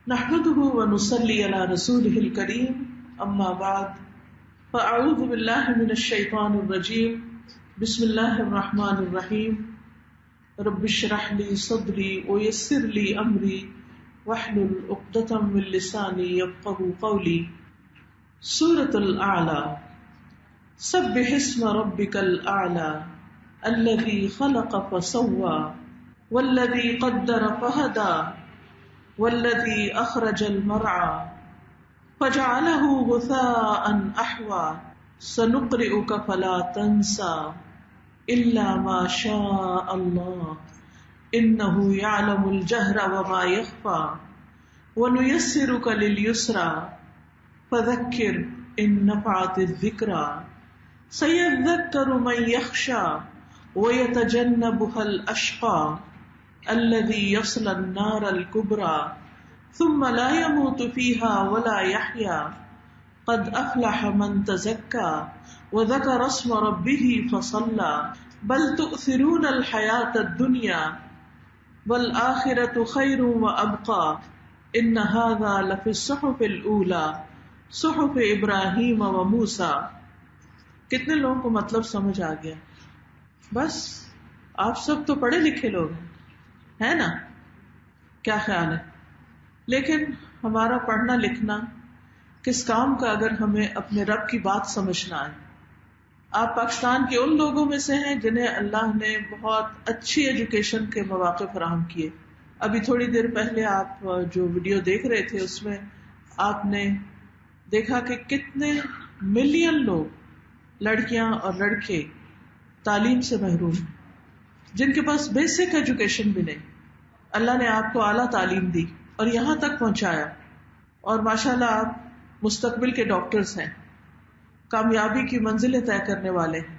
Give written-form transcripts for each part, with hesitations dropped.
نحمده ونصلي على رسوله الكريم اما بعد فاعوذ بالله من الشيطان الرجيم بسم الله الرحمن الرحيم رب اشرح لي صدري ويسر لي امري واحلل عقدة من لساني يفقهوا قولي. سورة الاعلى. سبح اسم ربك الاعلى الذي خلق فسوى والذي قدر فهدى والذي أخرج المرعى فجعله غثاء أحوى سنقرئك فلا تنسى إلا ما شاء الله إنه يعلم الجهر وما يخفى ونيسرك لليسرى فذكر إن نفعت الذكرى سيذكر من يخشى ويتجنبها الأشقى الذي يصلى النار الكبرى ثم لا يموت فيها ولا يحيا قد أفلح من تزكى وذكر اسم ربه فصلى بل تؤثرون الحياة الدنيا والآخرة خير وأبقى إن هذا لفي الصحف الأولى صحف إبراهيم وموسى. کتنے لوگوں کو مطلب سمجھ آ گیا؟ بس آپ سب تو پڑھے لکھے لوگ ہیں، ہے نا؟ کیا خیال ہے؟ لیکن ہمارا پڑھنا لکھنا کس کام کا اگر ہمیں اپنے رب کی بات سمجھنا آئے؟ آپ پاکستان کے ان لوگوں میں سے ہیں جنہیں اللہ نے بہت اچھی ایجوکیشن کے مواقع فراہم کیے. ابھی تھوڑی دیر پہلے آپ جو ویڈیو دیکھ رہے تھے اس میں آپ نے دیکھا کہ کتنے ملین لوگ، لڑکیاں اور لڑکے تعلیم سے محروم ہیں، جن کے پاس بیسک ایجوکیشن بھی نہیں. اللہ نے آپ کو اعلیٰ تعلیم دی اور یہاں تک پہنچایا، اور ماشاءاللہ آپ مستقبل کے ڈاکٹرز ہیں، کامیابی کی منزلیں طے کرنے والے ہیں،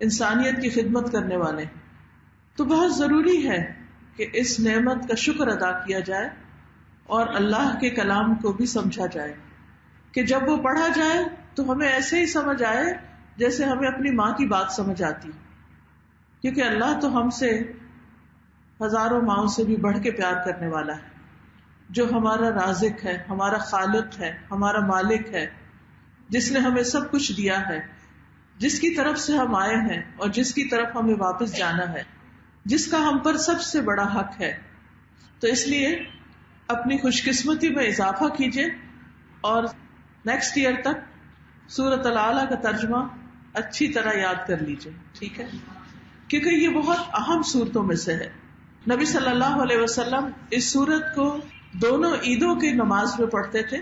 انسانیت کی خدمت کرنے والے ہیں. تو بہت ضروری ہے کہ اس نعمت کا شکر ادا کیا جائے اور اللہ کے کلام کو بھی سمجھا جائے کہ جب وہ پڑھا جائے تو ہمیں ایسے ہی سمجھ آئے جیسے ہمیں اپنی ماں کی بات سمجھ آتی، کیونکہ اللہ تو ہم سے ہزاروں ماؤں سے بھی بڑھ کے پیار کرنے والا ہے، جو ہمارا رازق ہے، ہمارا خالق ہے، ہمارا مالک ہے، جس نے ہمیں سب کچھ دیا ہے، جس کی طرف سے ہم آئے ہیں اور جس کی طرف ہمیں واپس جانا ہے، جس کا ہم پر سب سے بڑا حق ہے. تو اس لیے اپنی خوش قسمتی میں اضافہ کیجیے اور نیکسٹ ایئر تک سورۃ الاعلیٰ کا ترجمہ اچھی طرح یاد کر لیجیے، ٹھیک ہے؟ کیونکہ یہ بہت اہم صورتوں میں سے ہے. نبی صلی اللہ علیہ وسلم اس سورت کو دونوں عیدوں کی نماز میں پڑھتے تھے،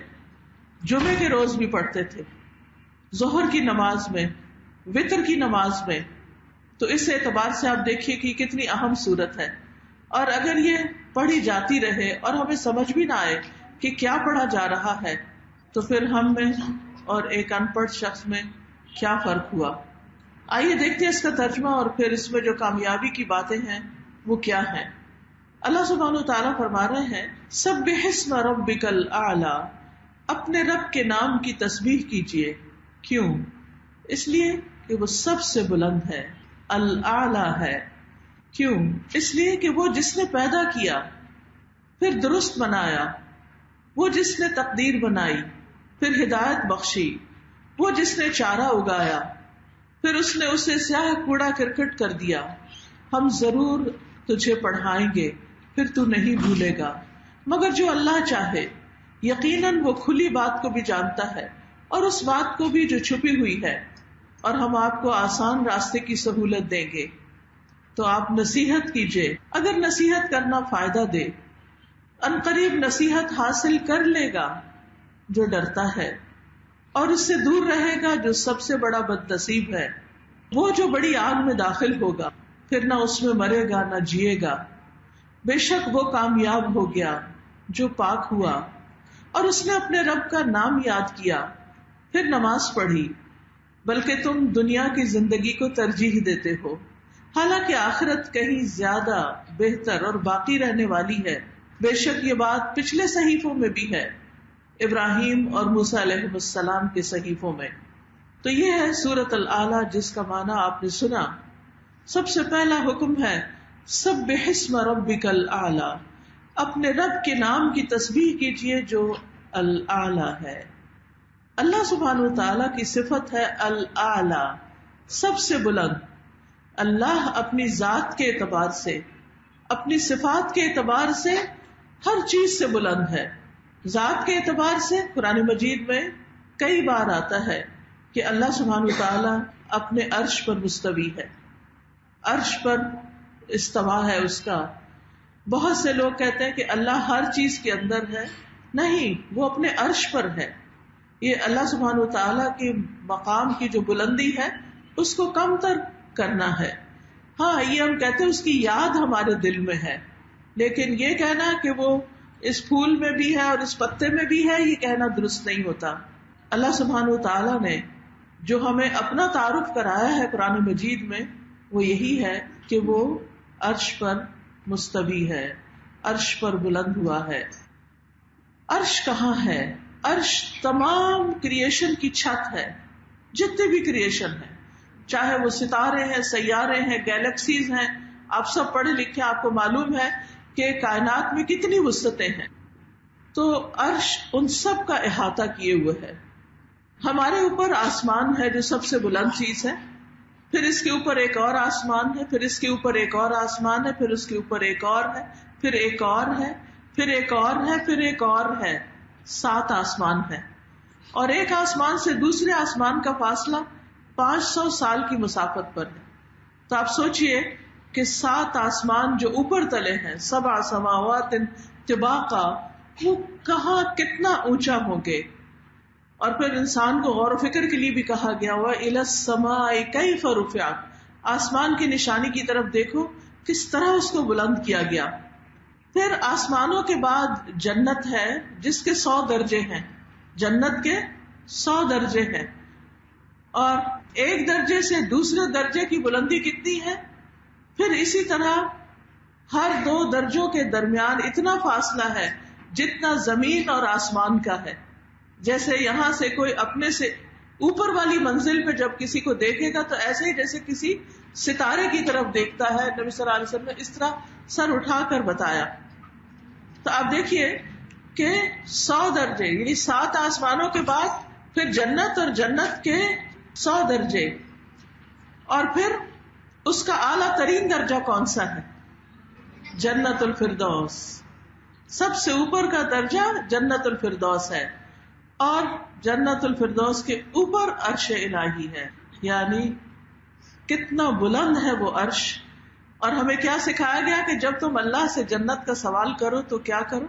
جمعے کے روز بھی پڑھتے تھے، ظہر کی نماز میں، وتر کی نماز میں. تو اس اعتبار سے آپ دیکھیے کہ کتنی اہم صورت ہے. اور اگر یہ پڑھی جاتی رہے اور ہمیں سمجھ بھی نہ آئے کہ کیا پڑھا جا رہا ہے تو پھر ہم میں اور ایک ان پڑھ شخص میں کیا فرق ہوا. آئیے دیکھتے ہیں اس کا ترجمہ اور پھر اس میں جو کامیابی کی باتیں ہیں وہ کیا ہیں. اللہ سبحانہ و تعالیٰ فرما رہے ہیں سبح اسم ربک الاعلی، اپنے رب کے نام کی تسبیح کیجیے. کیوں؟ اس لیے کہ وہ سب سے بلند ہے، الاعلی ہے. کیوں؟ اس لیے کہ وہ جس نے پیدا کیا پھر درست بنایا، وہ جس نے تقدیر بنائی پھر ہدایت بخشی، وہ جس نے چارہ اگایا پھر اس نے اسے سیاہ کوڑا کرکٹ کر دیا. ہم ضرور تجھے پڑھائیں گے پھر تو نہیں بھولے گا مگر جو اللہ چاہے. یقیناً وہ کھلی بات کو بھی جانتا ہے اور اس بات کو بھی جو چھپی ہوئی ہے، اور ہم آپ کو آسان راستے کی سہولت دیں گے. تو آپ نصیحت کیجئے اگر نصیحت کرنا فائدہ دے. ان قریب نصیحت حاصل کر لے گا جو ڈرتا ہے، اور اس سے دور رہے گا جو سب سے بڑا بد نصیب ہے. وہ جو بڑی آگ میں داخل ہوگا پھر نہ اس میں مرے گا نہ جیے گا. بے شک وہ کامیاب ہو گیا جو پاک ہوا اور اس نے اپنے رب کا نام یاد کیا پھر نماز پڑھی. بلکہ تم دنیا کی زندگی کو ترجیح دیتے ہو، حالانکہ آخرت کہیں زیادہ بہتر اور باقی رہنے والی ہے. بے شک یہ بات پچھلے صحیفوں میں بھی ہے، ابراہیم اور موسیٰ علیہ السلام کے صحیفوں میں. تو یہ ہے سورۃ الاعلیٰ جس کا معنی آپ نے سنا. سب سے پہلا حکم ہے سبح اسم ربک الاعلیٰ، اپنے رب کے نام کی تسبیح کیجئے جو الاعلی ہے. اللہ سبحانہ وتعالی کی صفت ہے الاعلی، سب سے بلند. اللہ اپنی ذات کے اعتبار سے، اپنی صفات کے اعتبار سے ہر چیز سے بلند ہے. ذات کے اعتبار سے قرآن مجید میں کئی بار آتا ہے کہ اللہ سبحانہ وتعالی اپنے عرش پر مستوی ہے، عرش پر استوا ہے اس کا. بہت سے لوگ کہتے ہیں کہ اللہ ہر چیز کے اندر ہے، نہیں، وہ اپنے عرش پر ہے. یہ اللہ سبحانہ وتعالی کے مقام کی جو بلندی ہے اس کو کم تر کرنا ہے. ہاں، یہ ہم کہتے ہیں اس کی یاد ہمارے دل میں ہے، لیکن یہ کہنا کہ وہ اس پھول میں بھی ہے اور اس پتے میں بھی ہے، یہ کہنا درست نہیں ہوتا. اللہ سبحانہ وتعالی نے جو ہمیں اپنا تعارف کرایا ہے قرآن مجید میں وہ یہی ہے کہ وہ عرش پر مستوی ہے، عرش پر بلند ہوا ہے. عرش کہاں ہے؟ عرش تمام کریشن کی چھت ہے. جتنے بھی کریشن ہیں، چاہے وہ ستارے ہیں، سیارے ہیں، گیلیکسیز ہیں، آپ سب پڑھے لکھے، آپ کو معلوم ہے کہ کائنات میں کتنی وسعتیں ہیں. تو عرش ان سب کا احاطہ کیے ہوئے ہے. ہمارے اوپر آسمان ہے جو سب سے بلند چیز ہے، پھر اس کے اوپر ایک اور آسمان ہے، پھر اس کے اوپر ایک اور آسمان ہے، پھر اس کے اوپر ایک اور ہے، پھر ایک اور ہے، پھر ایک اور ہے، پھر ایک اور ہے. 7 آسمان ہے، اور ایک آسمان سے دوسرے آسمان کا فاصلہ 500 سال کی مسافت پر ہے. تو آپ سوچئے کہ 7 آسمان جو اوپر تلے ہیں، 7 سماوات طباقا، وہ کہاں کتنا اونچا ہوں گے. اور پھر انسان کو غور و فکر کے لیے بھی کہا گیا ہوا اِلَى السَّمَاءِ كَيْفَ رُفِعَتْ، آسمان کی نشانی کی طرف دیکھو کس طرح اس کو بلند کیا گیا. پھر آسمانوں کے بعد جنت ہے جس کے 100 درجے ہیں، جنت کے 100 درجے ہیں، اور ایک درجے سے دوسرے درجے کی بلندی کتنی ہے. پھر اسی طرح ہر 2 درجوں کے درمیان اتنا فاصلہ ہے جتنا زمین اور آسمان کا ہے. جیسے یہاں سے کوئی اپنے سے اوپر والی منزل پہ جب کسی کو دیکھے گا تو ایسے ہی جیسے کسی ستارے کی طرف دیکھتا ہے. نبی صلی اللہ علیہ وسلم نے اس طرح سر اٹھا کر بتایا. تو آپ دیکھیے کہ 100 درجے یعنی 7 آسمانوں کے بعد پھر جنت اور جنت کے 100 درجے، اور پھر اس کا اعلیٰ ترین درجہ کون سا ہے؟ جنت الفردوس. سب سے اوپر کا درجہ جنت الفردوس ہے، اور جنت الفردوس کے اوپر عرش الہی ہے. یعنی کتنا بلند ہے وہ عرش. اور ہمیں کیا سکھایا گیا کہ جب تم اللہ سے جنت کا سوال کرو تو کیا کرو؟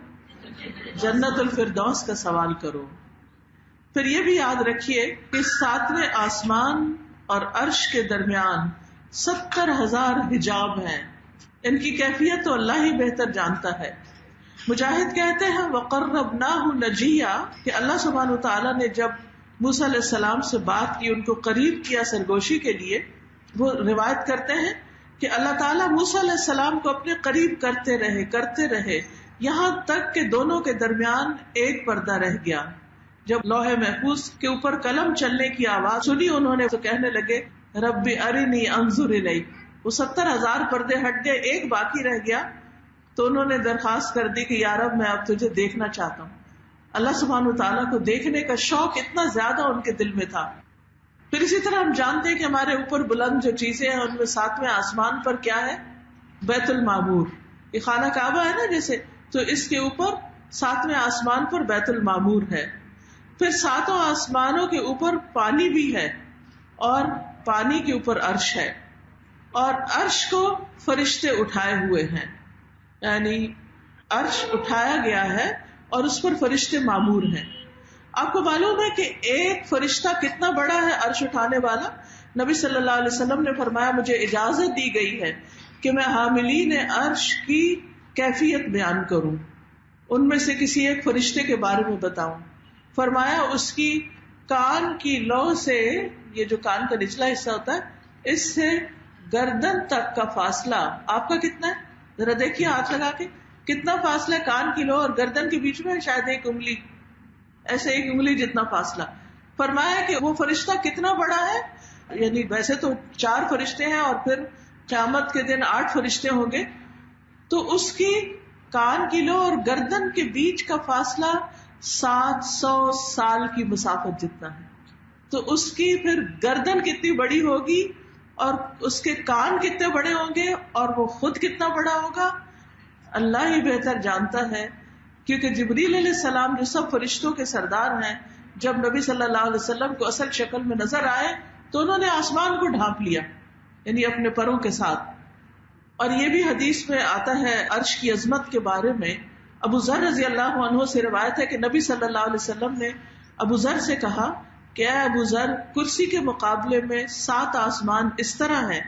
جنت الفردوس کا سوال کرو. پھر یہ بھی یاد رکھیے کہ 7ویں آسمان اور عرش کے درمیان 70,000 حجاب ہیں. ان کی کیفیت تو اللہ ہی بہتر جانتا ہے. مجاہد کہتے ہیں وَقَرَّبْنَاهُ نَجِيًّا کہ اللہ سبحانہ وتعالیٰ نے جب موسیٰ علیہ السلام سے بات کی، ان کو قریب کیا سرگوشی کے لیے. وہ روایت کرتے ہیں کہ اللہ تعالیٰ موسیٰ علیہ السلام کو اپنے قریب کرتے رہے یہاں تک کہ دونوں کے درمیان ایک پردہ رہ گیا. جب لوح محفوظ کے اوپر قلم چلنے کی آواز سنی انہوں نے تو کہنے لگے رب ارنی انظر الیک. وہ 70,000 پردے ہٹ گئے، ایک باقی رہ گیا. تو انہوں نے درخواست کر دی کہ یا رب میں اب تجھے دیکھنا چاہتا ہوں. اللہ سبحانہ وتعالیٰ کو دیکھنے کا شوق اتنا زیادہ ان کے دل میں تھا. پھر اسی طرح ہم جانتے ہیں کہ ہمارے اوپر بلند جو چیزیں ہیں ان میں 7ویں آسمان پر کیا ہے؟ بیت المعمور. یہ خانہ کعبہ ہے نا جیسے، تو اس کے اوپر 7ویں آسمان پر بیت المعمور ہے. پھر 7 آسمانوں کے اوپر پانی بھی ہے، اور پانی کے اوپر عرش ہے، اور عرش کو فرشتے اٹھائے ہوئے ہیں. یعنی عرش اٹھایا گیا ہے اور اس پر فرشتے معمور ہیں. آپ کو معلوم ہے کہ ایک فرشتہ کتنا بڑا ہے عرش اٹھانے والا؟ نبی صلی اللہ علیہ وسلم نے فرمایا مجھے اجازت دی گئی ہے کہ میں حاملین عرش کی کیفیت بیان کروں، ان میں سے کسی ایک فرشتے کے بارے میں بتاؤں. فرمایا اس کی کان کی لو سے، یہ جو کان کا نچلا حصہ ہوتا ہے، اس سے گردن تک کا فاصلہ آپ کا کتنا ہے؟ ذرا دیکھیے ہاتھ لگا کے کتنا فاصلہ ہے کان کی لو اور گردن کے بیچ میں؟ شاید 1 انگلی، ایسے 1 انگلی جتنا فاصلہ. فرمایا کہ وہ فرشتہ کتنا بڑا ہے. یعنی ویسے تو 4 فرشتے ہیں اور پھر قیامت کے دن 8 فرشتے ہوں گے. تو اس کی کان کی لو اور گردن کے بیچ کا فاصلہ 700 سال کی مسافت جتنا ہے. تو اس کی پھر گردن کتنی بڑی ہوگی اور اس کے کان کتنے بڑے ہوں گے اور وہ خود کتنا بڑا ہوگا اللہ ہی بہتر جانتا ہے. کیونکہ جبریل علیہ السلام جو سب فرشتوں کے سردار ہیں، جب نبی صلی اللہ علیہ وسلم کو اصل شکل میں نظر آئے تو انہوں نے آسمان کو ڈھانپ لیا، یعنی اپنے پروں کے ساتھ. اور یہ بھی حدیث میں آتا ہے عرش کی عظمت کے بارے میں. ابو ذر رضی اللہ عنہ سے روایت ہے کہ نبی صلی اللہ علیہ وسلم نے ابو ذر سے کہا کہ اے ابو ذر، کرسی کے مقابلے میں 7 آسمان اس طرح ہے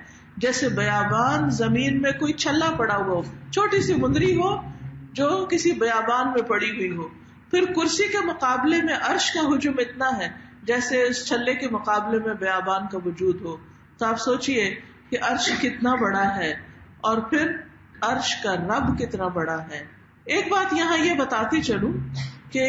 جیسے بیابان زمین میں کوئی چھلا پڑا ہوا ہو، چھوٹی سی مندری ہو جو کسی بیابان میں پڑی ہوئی ہو. پھر کرسی کے مقابلے میں عرش کا حجم اتنا ہے جیسے اس چھلے کے مقابلے میں بیابان کا وجود ہو. تو آپ سوچئے کہ عرش کتنا بڑا ہے اور پھر عرش کا رب کتنا بڑا ہے. ایک بات یہاں یہ بتاتی چلوں کہ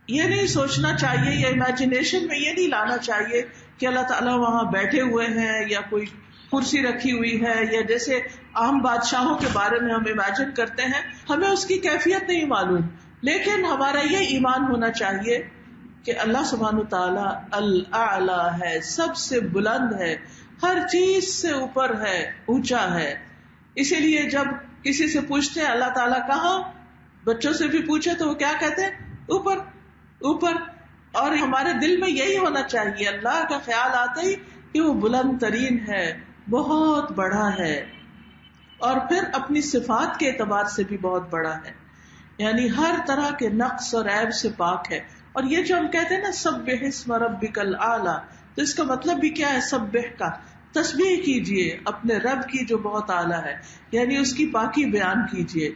یہ نہیں سوچنا چاہیے یا امیجنیشن میں یہ نہیں لانا چاہیے کہ اللہ تعالیٰ وہاں بیٹھے ہوئے ہیں یا کوئی کرسی رکھی ہوئی ہے، یا جیسے عام بادشاہوں کے بارے میں ہم امیجن کرتے ہیں. ہمیں اس کی کیفیت نہیں معلوم، لیکن ہمارا یہ ایمان ہونا چاہیے کہ اللہ سبحانہ تعالیٰ الاعلی ہے، سب سے بلند ہے، ہر چیز سے اوپر ہے، اونچا ہے. اسی لیے جب کسی سے پوچھتے ہیں اللہ تعالیٰ کہاں، بچوں سے بھی پوچھے تو وہ کیا کہتے ہیں؟ اوپر اوپر. اور ہمارے دل میں یہی ہونا چاہیے، اللہ کا خیال آتا ہی کہ وہ بلند ترین ہے، بہت بڑا ہے، اور پھر اپنی صفات کے اعتبار سے بھی بہت بڑا ہے، یعنی ہر طرح کے نقص اور عیب سے پاک ہے. اور یہ جو ہم کہتے ہیں نا سبح اسم ربک الاعلی، تو اس کا مطلب بھی کیا ہے؟ سبح کا تسبیح کیجئے اپنے رب کی جو بہت اعلیٰ ہے، یعنی اس کی پاکی بیان کیجئے.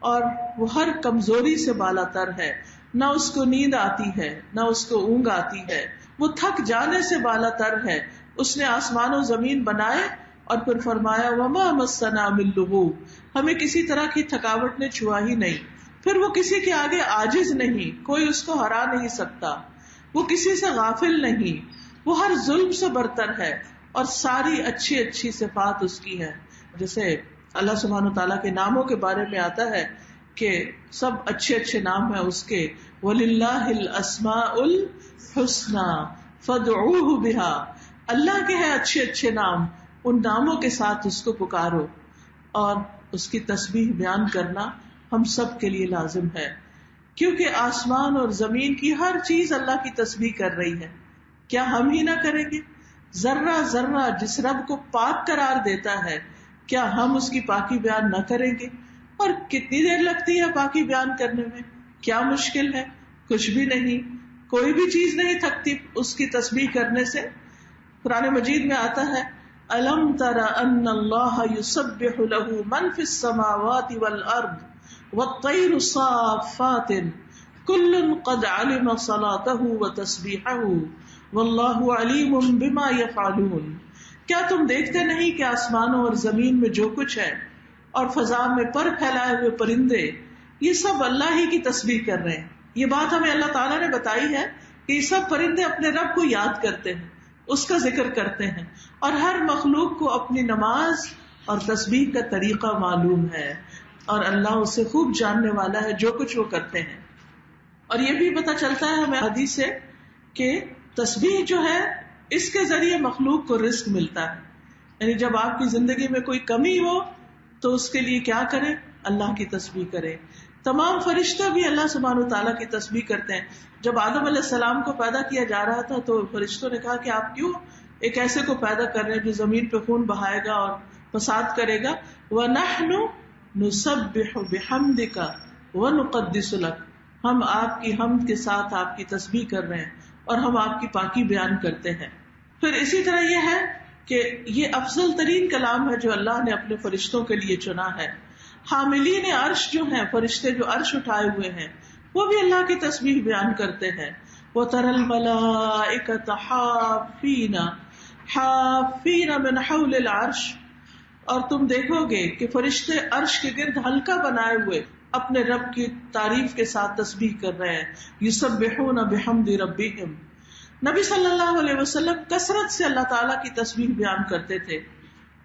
اور وہ ہر کمزوری سے بالا تر ہے، نہ اس کو نیند آتی ہے نہ اس کو اونگ آتی ہے، وہ تھک جانے سے بالا تر ہے. اس نے آسمان و زمین بنائے اور پھر فرمایا وما مسنا من لغوب، ہمیں کسی طرح کی تھکاوٹ نے چھوا ہی نہیں. پھر وہ کسی کے آگے عاجز نہیں، کوئی اس کو ہرا نہیں سکتا، وہ کسی سے غافل نہیں، وہ ہر ظلم سے برتر ہے اور ساری اچھی اچھی صفات اس کی ہے. جیسے اللہ سبحانہ تعالیٰ کے ناموں کے بارے میں آتا ہے کہ سب اچھے اچھے نام ہیں اس کے، وَلِلَّهِ الْأَسْمَاءُ الْحُسْنَى فَادْعُوهُ بِهَا، اللہ کے ہیں اچھے اچھے نام، ان ناموں کے ساتھ اس کو پکارو. اور اس کی تسبیح بیان کرنا ہم سب کے لیے لازم ہے، کیونکہ آسمان اور زمین کی ہر چیز اللہ کی تسبیح کر رہی ہے. کیا ہم ہی نہ کریں گے؟ ذرہ ذرہ جس رب کو پاک قرار دیتا ہے، کیا ہم اس کی پاکی بیان نہ کریں گے؟ اور کتنی دیر لگتی ہے پاکی بیان کرنے میں؟ کیا مشکل ہے؟ کچھ بھی نہیں، کوئی بھی چیز نہیں تھکتی اس کی تسبیح کرنے سے. قرآن مجید میں آتا ہے أَلَمْ تَرَ أَنَّ اللَّهَ يُسَبِّحُ لَهُ مَنْ فِي السَّمَاوَاتِ وَالْأَرْضِ وَالطَّيْرُ صَافَّاتٍ كُلٌّ قَدْ عَلِمَ صَلَاتَهُ وَتَسْبِيحَهُ وَاللَّهُ عَلِيمٌ بِمَا يَفْعَلُونَ. کیا تم دیکھتے نہیں کہ آسمانوں اور زمین میں جو کچھ ہے اور فضا میں پر پھیلائے ہوئے پرندے، یہ سب اللہ ہی کی تسبیح کر رہے ہیں. یہ بات ہمیں اللہ تعالیٰ نے بتائی ہے کہ یہ سب پرندے اپنے رب کو یاد کرتے ہیں، اس کا ذکر کرتے ہیں، اور ہر مخلوق کو اپنی نماز اور تسبیح کا طریقہ معلوم ہے، اور اللہ اسے خوب جاننے والا ہے جو کچھ وہ کرتے ہیں. اور یہ بھی پتہ چلتا ہے ہمیں حدیث سے کہ تسبیح جو ہے اس کے ذریعے مخلوق کو رزق ملتا ہے. یعنی جب آپ کی زندگی میں کوئی کمی ہو تو اس کے لیے کیا کریں؟ اللہ کی تسبیح کریں. تمام فرشتے بھی اللہ سبحانہ تعالیٰ کی تسبیح کرتے ہیں. جب آدم علیہ السلام کو پیدا کیا جا رہا تھا تو فرشتوں نے کہا کہ آپ کیوں ایک ایسے کو پیدا کر رہے ہیں جو زمین پہ خون بہائے گا اور فساد کرے گا. وَنَحْنُ نُسَبِّحُ بِحَمْدِكَ وَنُقَدِّسُ لَكَ، ہم آپ کی حمد کے ساتھ آپ کی تسبیح کر رہے ہیں اور ہم آپ کی پاکی بیان کرتے ہیں. پھر اسی طرح یہ ہے کہ یہ افضل ترین کلام ہے جو اللہ نے اپنے فرشتوں کے لیے چنا ہے. حاملین عرش جو ہیں، فرشتے جو عرش اٹھائے ہوئے ہیں، وہ بھی اللہ کی تسبیح بیان کرتے ہیں. وَتَرَى الْمَلَائِكَةَ حَافِّينَ مِنْ حَوْلِ الْعَرْشِ، اور تم دیکھو گے کہ فرشتے عرش کے گرد حلقہ بنائے ہوئے اپنے رب کی تعریف کے ساتھ تسبیح کر رہے ہیں. یسبحون بحمد ربہم. نبی صلی اللہ علیہ وسلم کثرت سے اللہ تعالیٰ کی تسبیح بیان کرتے تھے،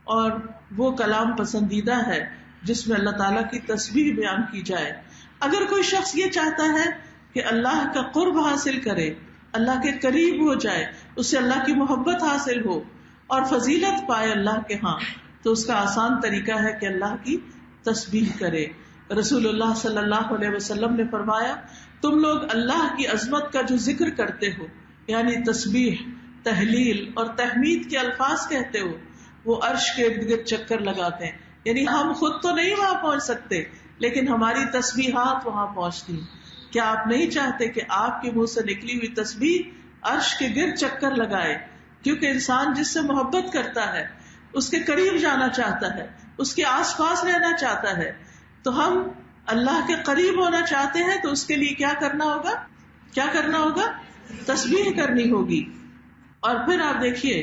اور وہ کلام پسندیدہ ہے جس میں اللہ تعالیٰ کی تسبیح بیان کی جائے. اگر کوئی شخص یہ چاہتا ہے کہ اللہ کا قرب حاصل کرے، اللہ کے قریب ہو جائے، اسے اللہ کی محبت حاصل ہو اور فضیلت پائے اللہ کے ہاں، تو اس کا آسان طریقہ ہے کہ اللہ کی تسبیح کرے. رسول اللہ صلی اللہ علیہ وسلم نے فرمایا، تم لوگ اللہ کی عظمت کا جو ذکر کرتے ہو، یعنی تسبیح، تحلیل اور تحمید کے الفاظ کہتے ہو، وہ عرش کے ارد گرد چکر لگاتے ہیں. یعنی ہم خود تو نہیں وہاں پہنچ سکتے، لیکن ہماری تسبیحات وہاں پہنچتی ہیں. کیا آپ نہیں چاہتے کہ آپ کے منہ سے نکلی ہوئی تسبیح عرش کے گرد چکر لگائے؟ کیونکہ انسان جس سے محبت کرتا ہے، اس کے قریب جانا چاہتا ہے، اس کے آس پاس رہنا چاہتا ہے. تو ہم اللہ کے قریب ہونا چاہتے ہیں، تو اس کے لیے کیا کرنا ہوگا؟ کیا کرنا ہوگا؟ تسبیح کرنی ہوگی. اور پھر آپ دیکھیے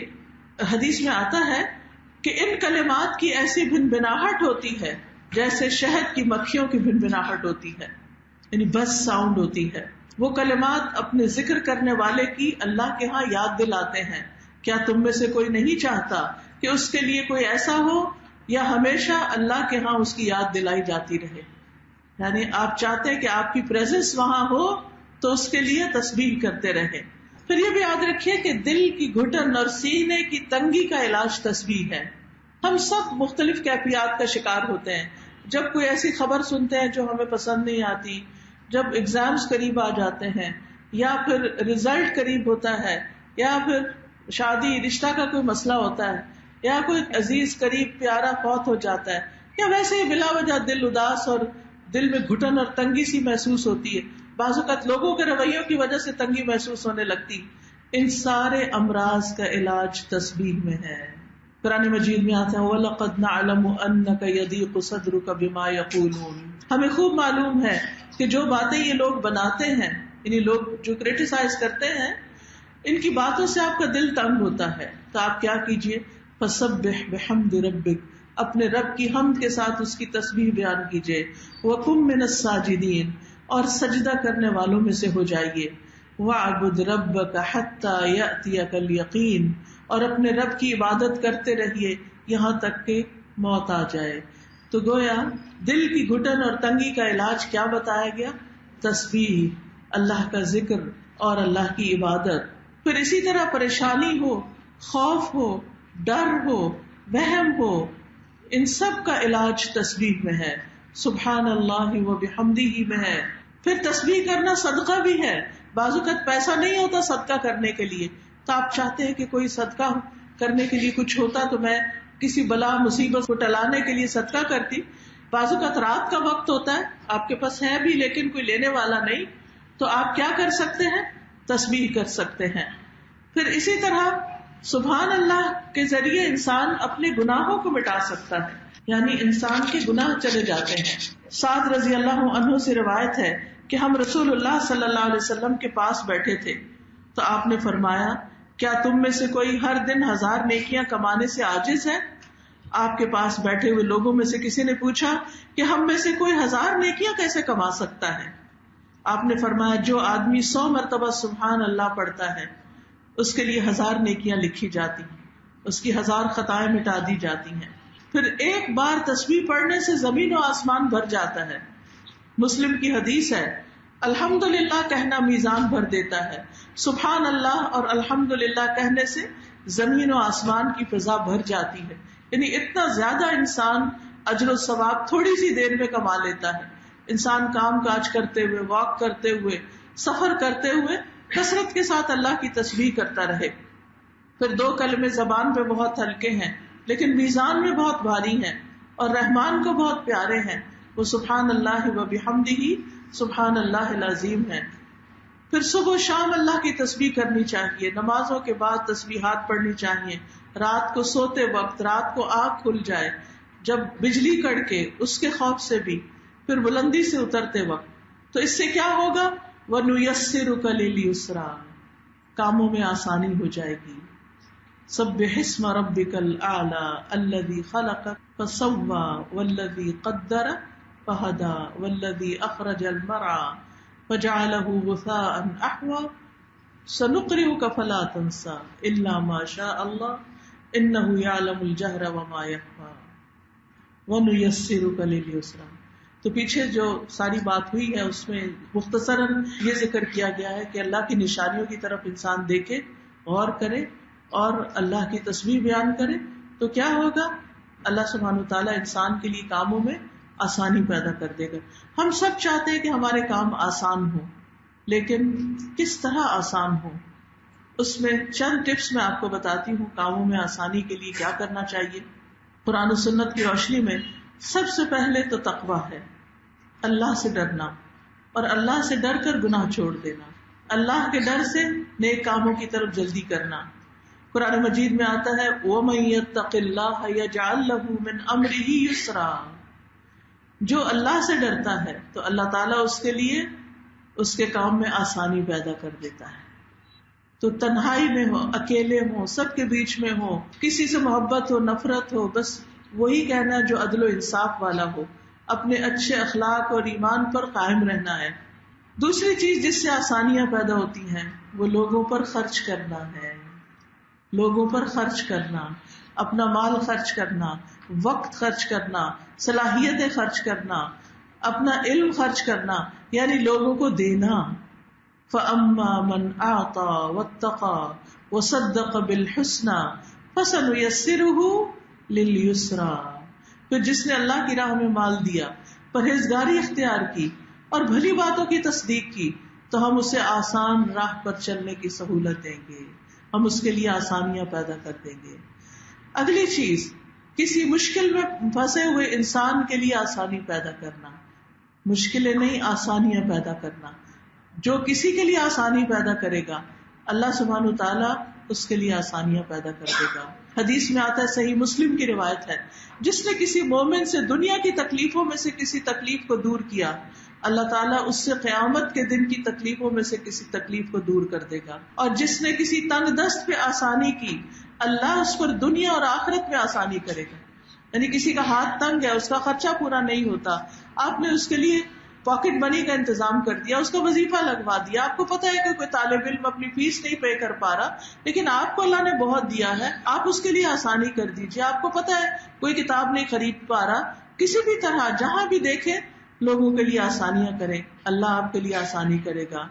حدیث میں آتا ہے کہ ان کلمات کی ایسی بھنبھناہٹ ہوتی ہے جیسے شہد کی مکھیوں کی بھنبھناہٹ ہوتی ہے، یعنی بس ساؤنڈ ہوتی ہے. وہ کلمات اپنے ذکر کرنے والے کی اللہ کے ہاں یاد دلاتے ہیں. کیا تم میں سے کوئی نہیں چاہتا کہ اس کے لیے کوئی ایسا ہو یا ہمیشہ اللہ کے ہاں اس کی یاد دلائی جاتی رہے؟ یعنی آپ چاہتے ہیں کہ آپ کی پریزنس وہاں ہو تو اس کے لیے تسبیح کرتے رہے. پھر یہ بھی یاد رکھیے کہ دل کی گھٹن اور سینے کی تنگی کا علاج تسبیح ہے. ہم سب مختلف کیفیات کا شکار ہوتے ہیں. جب کوئی ایسی خبر سنتے ہیں جو ہمیں پسند نہیں آتی، جب ایگزامز قریب آ جاتے ہیں، یا پھر ریزلٹ قریب ہوتا ہے، یا پھر شادی رشتہ کا کوئی مسئلہ ہوتا ہے، یا کوئی عزیز قریب پیارا فوت ہو جاتا ہے، یا ویسے ہی بلا وجہ دل اداس اور دل میں گھٹن اور تنگی سی محسوس ہوتی ہے. بعض اوقات لوگوں کے رویوں کی وجہ سے تنگی محسوس ہونے لگتی. ان سارے امراض کا علاج تسبیح میں ہے. قرآن مجید میں آتا ہے وَلَقَدْ نَعْلَمُ أَنَّكَ يَضِيقُ صَدْرُكَ بِمَا يَقُولُونَ. ہمیں خوب معلوم ہے کہ جو باتیں یہ لوگ بناتے ہیں، یعنی لوگ جو کرٹیسائز کرتے ہیں، ان کی باتوں سے آپ کا دل تنگ ہوتا ہے. تو آپ کیا کیجئے؟ فَسَبِّحْ بِحَمْدِ رَبِّكَ، اپنے رب کی حمد کے ساتھ اس کی تسبیح بیان کیجئے. وَقُم مِّنَ السَّاجِدِينَ، اور سجدہ کرنے والوں میں سے ہو جائیے. وَاعْبُدْ رَبَّكَ حَتَّى يَأْتِيَكَ الْيَقِينُ، اور اپنے رب کی عبادت کرتے رہیے یہاں تک کہ موت آ جائے. تو گویا دل کی گھٹن اور تنگی کا علاج کیا بتایا گیا؟ تسبیح، اللہ کا ذکر اور اللہ کی عبادت. پھر اسی طرح پریشانی ہو، خوف ہو، ڈر ہو، وہم ہو، ان سب کا علاج تسبیح میں ہے. سبحان اللہ و بحمدہ میں ہے. پھر تسبیح کرنا صدقہ بھی ہے. بعض اوقات پیسہ نہیں ہوتا صدقہ کرنے کے لیے، تو آپ چاہتے ہیں کہ کوئی صدقہ کرنے کے لیے کچھ ہوتا تو میں کسی بلا مصیبت کو ٹلانے کے لیے صدقہ کرتی. بعض اوقات رات کا وقت ہوتا ہے، آپ کے پاس ہے بھی لیکن کوئی لینے والا نہیں، تو آپ کیا کر سکتے ہیں؟ تسبیح کر سکتے ہیں. پھر اسی طرح سبحان اللہ کے ذریعے انسان اپنے گناہوں کو مٹا سکتا ہے، یعنی انسان کے گناہ چلے جاتے ہیں. سعد رضی اللہ عنہ سے روایت ہے کہ ہم رسول اللہ صلی اللہ علیہ وسلم کے پاس بیٹھے تھے تو آپ نے فرمایا، کیا تم میں سے کوئی ہر دن 1000 نیکیاں کمانے سے عاجز ہے؟ آپ کے پاس بیٹھے ہوئے لوگوں میں سے کسی نے پوچھا کہ ہم میں سے کوئی 1000 نیکیاں کیسے کما سکتا ہے؟ آپ نے فرمایا، جو آدمی 100 مرتبہ سبحان اللہ پڑھتا ہے اس کے لیے 1000 نیکیاں لکھی جاتی ہیں، اس کی 1000 خطائیں مٹا دی جاتی ہیں. پھر ایک بار تسبیح پڑھنے سے زمین و آسمان بھر جاتا ہے. مسلم کی حدیث ہے، الحمدللہ کہنا میزان بھر دیتا ہے. سبحان اللہ اور الحمدللہ کہنے سے زمین و آسمان کی فضا بھر جاتی ہے. یعنی اتنا زیادہ انسان اجر و ثواب تھوڑی سی دیر میں کما لیتا ہے. انسان کام کاج کرتے ہوئے، واک کرتے ہوئے، سفر کرتے ہوئے کثرت کے ساتھ اللہ کی تسبیح کرتا رہے. پھر 2 کلمے زبان پہ بہت ہلکے ہیں لیکن میزان میں بہت بھاری ہیں اور رحمان کو بہت پیارے ہیں. وہ سبحان اللہ و بحمدہ سبحان اللہ العظیم ہے. پھر صبح و شام اللہ کی تسبیح کرنی چاہیے. نمازوں کے بعد تسبیحات پڑھنی چاہیے. رات کو سوتے وقت، رات کو آنکھ کھل جائے، جب بجلی کڑکے اس کے خوف سے بھی، پھر بلندی سے اترتے وقت. تو اس سے کیا ہوگا؟ وَنُيَسِّرُكَ لِلْيُسْرَىٰ، کاموں میں آسانی ہو جائے گی. سبح اسم ربک الاعلی الذی خلق فسوی والذی قدر فہدی والذی اخرج المرعى فجعله غثاء احوى سنقرئك فلا تنسى الا ما شاء الله انه يعلم الجهر وما يخفى. وَنُيَسِّرُكَ لِلْيُسْرَىٰ. تو پیچھے جو ساری بات ہوئی ہے اس میں مختصراً یہ ذکر کیا گیا ہے کہ اللہ کی نشانیوں کی طرف انسان دیکھے، غور کرے اور اللہ کی تسبیح بیان کرے تو کیا ہوگا؟ اللہ سبحانہ وتعالیٰ انسان کے لیے کاموں میں آسانی پیدا کر دے گا. ہم سب چاہتے ہیں کہ ہمارے کام آسان ہوں، لیکن کس طرح آسان ہو؟ اس میں چند ٹپس میں آپ کو بتاتی ہوں کاموں میں آسانی کے لیے کیا کرنا چاہیے. قرآن و سنت کی روشنی میں سب سے پہلے تو تقویٰ ہے، اللہ سے ڈرنا، اور اللہ سے ڈر کر گناہ چھوڑ دینا، اللہ کے ڈر سے نیک کاموں کی طرف جلدی کرنا. قرآن مجید میں آتا ہے وَمَن يَتَّقِ اللَّهَ يَجْعَل لَّهُ مِنْ أَمْرِهِ يُسْرًا. جو اللہ سے ڈرتا ہے تو اللہ تعالیٰ اس کے لیے اس کے کام میں آسانی پیدا کر دیتا ہے. تو تنہائی میں ہو، اکیلے ہو، سب کے بیچ میں ہو، کسی سے محبت ہو، نفرت ہو، بس وہی کہنا ہے جو عدل و انصاف والا ہو، اپنے اچھے اخلاق اور ایمان پر قائم رہنا ہے. دوسری چیز جس سے آسانیاں پیدا ہوتی ہیں وہ لوگوں پر خرچ کرنا ہے. لوگوں پر خرچ کرنا، اپنا مال خرچ کرنا، وقت خرچ کرنا، صلاحیتیں خرچ کرنا، اپنا علم خرچ کرنا، یعنی لوگوں کو دینا. فَأَمَّا مَنْ أَعْطَى وَاتَّقَى وَصَدَّقَ بِالْحُسْنَى فَسَنُيَسِّرُهُ لِلْيُسْرَىٰ. پھر جس نے اللہ کی راہ میں مال دیا، پرہیزگاری اختیار کی اور بھلی باتوں کی تصدیق کی تو ہم اسے آسان راہ پر چلنے کی سہولت دیں گے، ہم اس کے لیے آسانیاں پیدا کر دیں گے. اگلی چیز، کسی مشکل میں پھنسے ہوئے انسان کے لیے آسانی پیدا کرنا. مشکلیں نہیں، آسانیاں پیدا کرنا. جو کسی کے لیے آسانی پیدا کرے گا اللہ سبحانہ وتعالیٰ اس کے لیے آسانیاں پیدا کر دے گا. حدیث میں آتا ہے، صحیح مسلم کی روایت ہے، جس نے کسی مومن سے دنیا کی تکلیفوں میں سے کسی تکلیف کو دور کیا، اللہ تعالیٰ اس سے قیامت کے دن کی تکلیفوں میں سے کسی تکلیف کو دور کر دے گا. اور جس نے کسی تنگ دست پہ آسانی کی، اللہ اس پر دنیا اور آخرت میں آسانی کرے گا. یعنی کسی کا ہاتھ تنگ ہے، اس کا خرچہ پورا نہیں ہوتا، آپ نے اس کے لیے پاکٹ منی کا انتظام کر دیا، اس کا وظیفہ لگوا دیا. آپ کو پتا ہے کہ کوئی طالب علم اپنی فیس نہیں پے کر پا رہا، لیکن آپ کو اللہ نے بہت دیا ہے، آپ اس کے لیے آسانی کر دیجیے. آپ کو پتا ہے کوئی کتاب نہیں خرید پا رہا، کسی بھی طرح جہاں بھی دیکھیں لوگوں کے لیے آسانیاں کریں، اللہ آپ کے لیے آسانی کرے گا.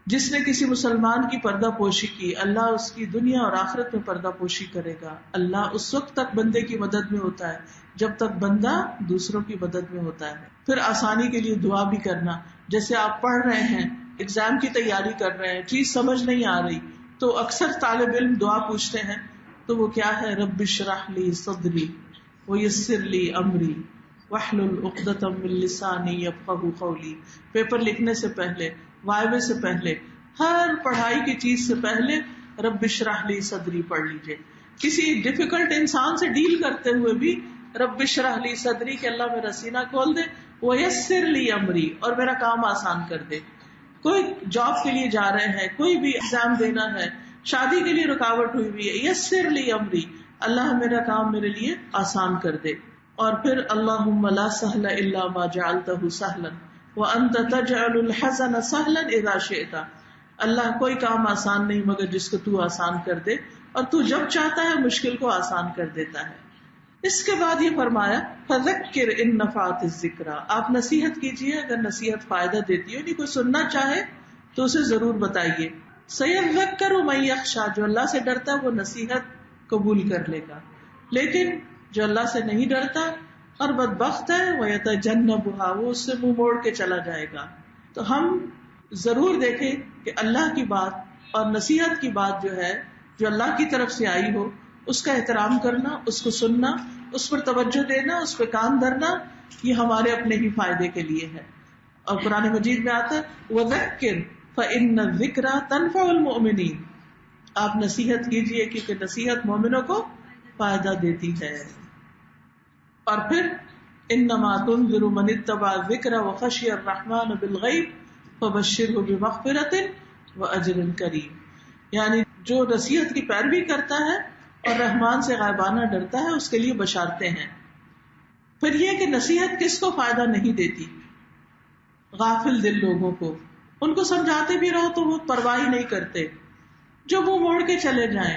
جس نے کسی مسلمان کی پردہ پوشی کی، اللہ اس کی دنیا اور آخرت میں پردہ پوشی کرے گا. اللہ اس وقت تک بندے کی مدد میں ہوتا ہے جب تک بندہ دوسروں کی مدد میں ہوتا ہے. پھر آسانی کے لیے دعا بھی کرنا. جیسے آپ پڑھ رہے ہیں، ایگزام کی تیاری کر رہے ہیں، چیز سمجھ نہیں آ رہی تو اکثر طالب علم دعا پوچھتے ہیں، تو وہ کیا ہے؟ رب اشرح لی صدری ویسر لی امری واحلل عقدۃ من لسانی یفقہوا قولی. پیپر لکھنے سے پہلے، وائوے سے پہلے، ہر پڑھائی کی چیز سے پہلے رب اشرح لی صدری پڑھ لیجئے. کسی ڈیفیکلٹ انسان سے ڈیل کرتے ہوئے بھی رب اشرح لی صدری کہ اللہ میرا سینہ کھول دے، ویسر لی امری اور میرا کام آسان کر دے. کوئی جاب کے لیے جا رہے ہیں، کوئی بھی ایگزام دینا ہے، شادی کے لیے رکاوٹ ہوئی ہوئی ہے، یسر لی امری، اللہ میرا کام میرے لیے آسان کر دے. اور پھر اللہم لا سہل الا ما جعلتہ سہلا وانت تجعل الحزن سہلا اذا شئت. اللہ کوئی کام آسان نہیں مگر جس کو تو آسان کر دے، اور تو جب چاہتا ہے مشکل کو آسان کر دیتا ہے. اس کے بعد یہ فرمایا فذکر ان نفعت الذکریٰ، آپ نصیحت کیجیے اگر نصیحت فائدہ دیتی ہو، نہیں کوئی سننا چاہے تو اسے ضرور بتائیے. سیذکر من یخشی، جو اللہ سے ڈرتا ہے وہ نصیحت قبول کر لے گا، لیکن جو اللہ سے نہیں ڈرتا اور بدبخت ہے وَيَتَجَنَّبُهَا، وہ اس سے منہ موڑ کے چلا جائے گا. تو ہم ضرور دیکھیں کہ اللہ کی بات اور نصیحت کی بات جو ہے، جو اللہ کی طرف سے آئی ہو، اس کا احترام کرنا، اس کو سننا، اس پر توجہ دینا، اس پہ کان دھرنا، یہ ہمارے اپنے ہی فائدے کے لیے ہے. اور قرآن مجید میں آتا ہے وَذَكِّرْ فَإِنَّ الذِّكْرَىٰ تَنفَعُ الْمُؤْمِنِينَ، آپ نصیحت کیجیے کیونکہ نصیحت مومنوں کو فائدہ دیتی ہے. اور پھر انما تنذر من اتبع الذکر وخشی الرحمن بالغیب فبشرہ بمغفرۃ واجر کریم، یعنی جو نصیحت کی پیروی کرتا ہے اور رحمان سے غائبانہ ڈرتا ہے اس کے لیے بشارتیں ہیں. پھر یہ کہ نصیحت کس کو فائدہ نہیں دیتی؟ غافل دل لوگوں کو. ان کو سمجھاتے بھی رہو تو وہ پرواہ نہیں کرتے، جو منہ موڑ کے چلے جائیں،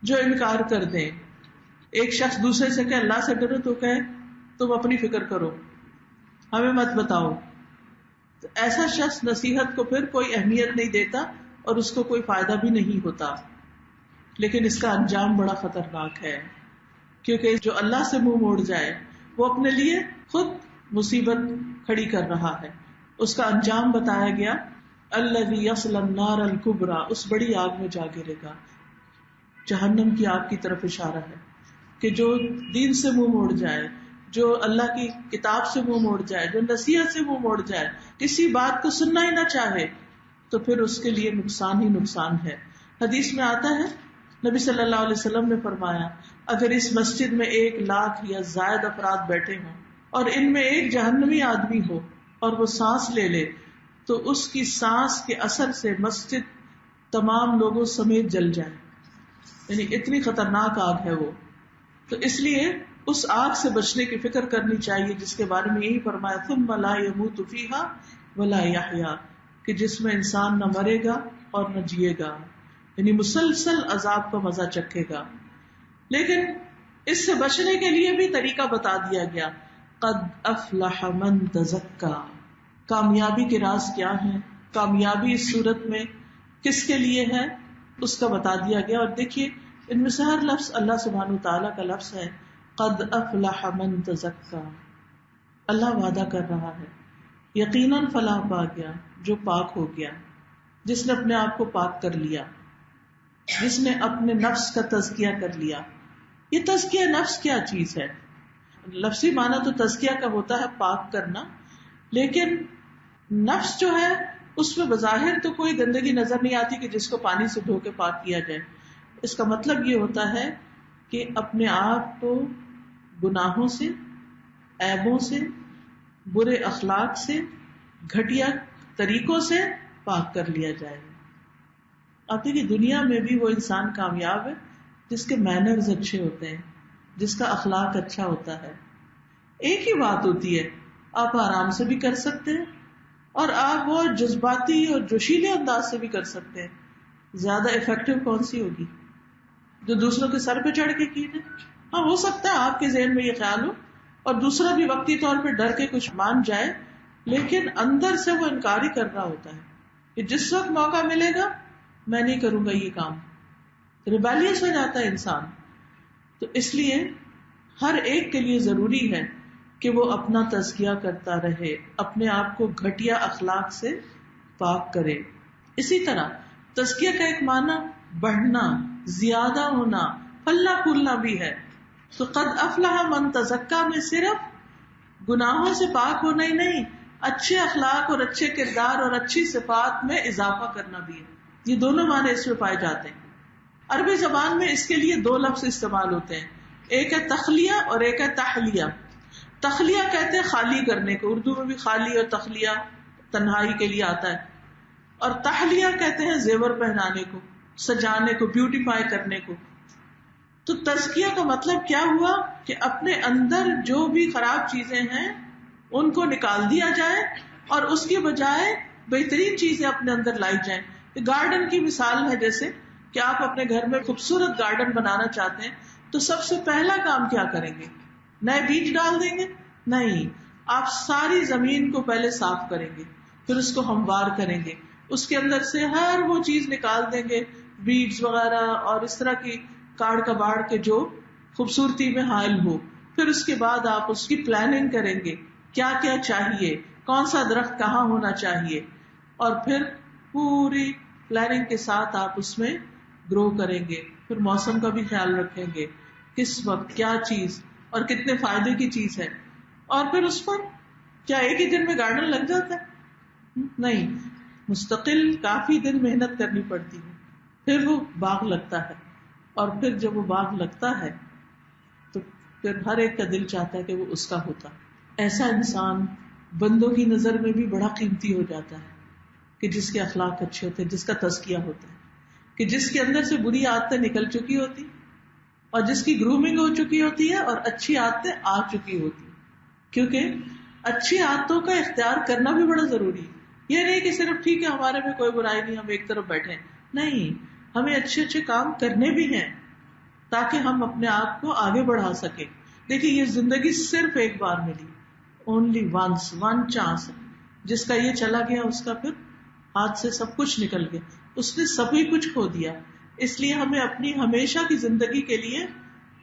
جو انکار کر دیں. ایک شخص دوسرے سے کہ اللہ سے ڈرو تو کہے تم اپنی فکر کرو، ہمیں مت بتاؤ. تو ایسا شخص نصیحت کو پھر کوئی اہمیت نہیں دیتا اور اس کو کوئی فائدہ بھی نہیں ہوتا. لیکن اس کا انجام بڑا خطرناک ہے، کیونکہ جو اللہ سے منہ موڑ جائے وہ اپنے لیے خود مصیبت کھڑی کر رہا ہے. اس کا انجام بتایا گیا، الذی یصلی النار الکبریٰ، اس بڑی آگ میں جا گرے گا. جہنم کی آگ کی طرف اشارہ ہے کہ جو دین سے منہ موڑ جائے، جو اللہ کی کتاب سے منہ موڑ جائے، جو نصیحت سے منہ موڑ جائے، کسی بات کو سننا ہی نہ چاہے، تو پھر اس کے لیے نقصان ہی نقصان ہے. حدیث میں آتا ہے، نبی صلی اللہ علیہ وسلم نے فرمایا، اگر اس مسجد میں 1,00,000 یا زائد افراد بیٹھے ہوں اور ان میں ایک جہنمی آدمی ہو اور وہ سانس لے لے تو اس کی سانس کے اثر سے مسجد تمام لوگوں سمیت جل جائے. یعنی اتنی خطرناک آگ ہے وہ. تو اس لیے اس آگ سے بچنے کی فکر کرنی چاہیے جس کے بارے میں یہی فرمایا، ثم لا يموت فيها ولا يحيا، کہ جس میں انسان نہ مرے گا اور نہ جیے گا، یعنی مسلسل عذاب کا مزہ چکھے گا. لیکن اس سے بچنے کے لیے بھی طریقہ بتا دیا گیا، قد افلح من تزکا. کامیابی کے راز کیا ہیں، کامیابی اس صورت میں کس کے لیے ہے، اس کا بتا دیا گیا. اور دیکھیے ان میں سے ہر لفظ اللہ سبحانہ وتعالیٰ کا لفظ ہے. قد افلح من تزکا، اللہ وعدہ کر رہا ہے یقیناً فلاح پا گیا جو پاک ہو گیا، جس نے اپنے آپ کو پاک کر لیا، جس نے اپنے نفس کا تزکیہ کر لیا. یہ تزکیہ نفس کیا چیز ہے؟ لفظی معنی تو تزکیہ کا ہوتا ہے پاک کرنا، لیکن نفس جو ہے اس میں بظاہر تو کوئی گندگی نظر نہیں آتی کہ جس کو پانی سے دھو کے پاک کیا جائے. اس کا مطلب یہ ہوتا ہے کہ اپنے آپ کو گناہوں سے، عیبوں سے، برے اخلاق سے، گھٹیا طریقوں سے پاک کر لیا جائے. آپ دیکھیے دنیا میں بھی وہ انسان کامیاب ہے جس کے مینرز اچھے ہوتے ہیں، جس کا اخلاق اچھا ہوتا ہے. ایک ہی بات ہوتی ہے، آپ آرام سے بھی کر سکتے ہیں اور آپ وہ جذباتی اور جوشیلے انداز سے بھی کر سکتے ہیں. زیادہ افیکٹو کون سی ہوگی؟ جو دوسروں کے سر پہ چڑھ کے کی جائے. ہاں ہو سکتا ہے آپ کے ذہن میں یہ خیال ہو اور دوسرا بھی وقتی طور پہ ڈر کے کچھ مان جائے، لیکن اندر سے وہ انکار ہی کر رہا ہوتا ہے کہ جس وقت موقع ملے گا میں نہیں کروں گا یہ کام. ریبیلیس ہو جاتا ہے انسان. تو اس لیے ہر ایک کے لیے ضروری ہے کہ وہ اپنا تزکیہ کرتا رہے، اپنے آپ کو گھٹیا اخلاق سے پاک کرے. اسی طرح تزکیہ کا ایک معنی بڑھنا، زیادہ ہونا، پھلنا پھولنا بھی ہے. تو قد افلح من تزکا میں صرف گناہوں سے پاک ہونا ہی نہیں، اچھے اخلاق اور اچھے کردار اور اچھی صفات میں اضافہ کرنا بھی ہے. یہ دونوں معنی اس میں پائے جاتے ہیں. عربی زبان میں اس کے لیے 2 لفظ استعمال ہوتے ہیں، ایک ہے تخلیہ اور ایک ہے تحلیہ. تخلیہ کہتے ہیں خالی کرنے کو، اردو میں بھی خالی اور تخلیہ تنہائی کے لیے آتا ہے. اور تحلیہ کہتے ہیں زیور پہنانے کو، سجانے کو، بیوٹیفائی کرنے کو. تو تزکیہ کا مطلب کیا ہوا کہ اپنے اندر جو بھی خراب چیزیں ہیں ان کو نکال دیا جائے اور اس کی بجائے بہترین چیزیں اپنے اندر لائی جائیں. گارڈن کی مثال ہے، جیسے کہ آپ اپنے گھر میں خوبصورت گارڈن بنانا چاہتے ہیں تو سب سے پہلا کام کیا کریں گے؟ نئے بیج ڈال دیں گے؟ نہیں، آپ ساری زمین کو پہلے صاف کریں گے، پھر اس کو ہموار کریں گے، اس کے اندر سے ہر وہ چیز نکال دیں گے، بیڈز وغیرہ اور اس طرح کی کاڑ کباڑ کے جو خوبصورتی میں حائل ہو. پھر اس کے بعد آپ اس کی پلاننگ کریں گے، کیا کیا چاہیے، کون سا درخت کہاں ہونا چاہیے، اور پھر پوری پلاننگ کے ساتھ آپ اس میں گرو کریں گے. پھر موسم کا بھی خیال رکھیں گے، کس وقت کیا چیز اور کتنے فائدے کی چیز ہے. اور پھر اس پر کیا ایک ہی دن میں گارڈن لگ جاتا ہے؟ نہیں، مستقل کافی دن محنت کرنی پڑتی ہے، پھر وہ باغ لگتا ہے. اور پھر جب وہ باغ لگتا ہے تو پھر ہر ایک کا دل چاہتا ہے کہ وہ اس کا ہوتا. ایسا انسان بندوں کی نظر میں بھی بڑا قیمتی ہو جاتا ہے کہ جس کے اخلاق اچھے ہوتے ہیں، جس کا تزکیہ ہوتا ہے، کہ جس کے اندر سے بری عادتیں نکل چکی ہوتی اور جس کی گرومنگ ہو چکی ہوتی ہے اور اچھی عادتیں آ چکی ہوتی. کیونکہ اچھی عادتوں کا اختیار کرنا بھی بڑا ضروری ہے. یہ نہیں کہ صرف ٹھیک ہے ہمارے میں کوئی برائی نہیں، ہم ایک طرف بیٹھے. نہیں، ہمیں اچھے اچھے کام کرنے بھی ہیں تاکہ ہم اپنے آپ کو آگے بڑھا سکیں. دیکھیے یہ زندگی صرف ایک بار ملی, اونلی ونس, ون چانس. جس کا یہ چلا گیا اس کا پھر ہاتھ سے سب کچھ نکل گیا, اس نے سبھی کچھ کھو دیا. اس لیے ہمیں اپنی ہمیشہ کی زندگی کے لیے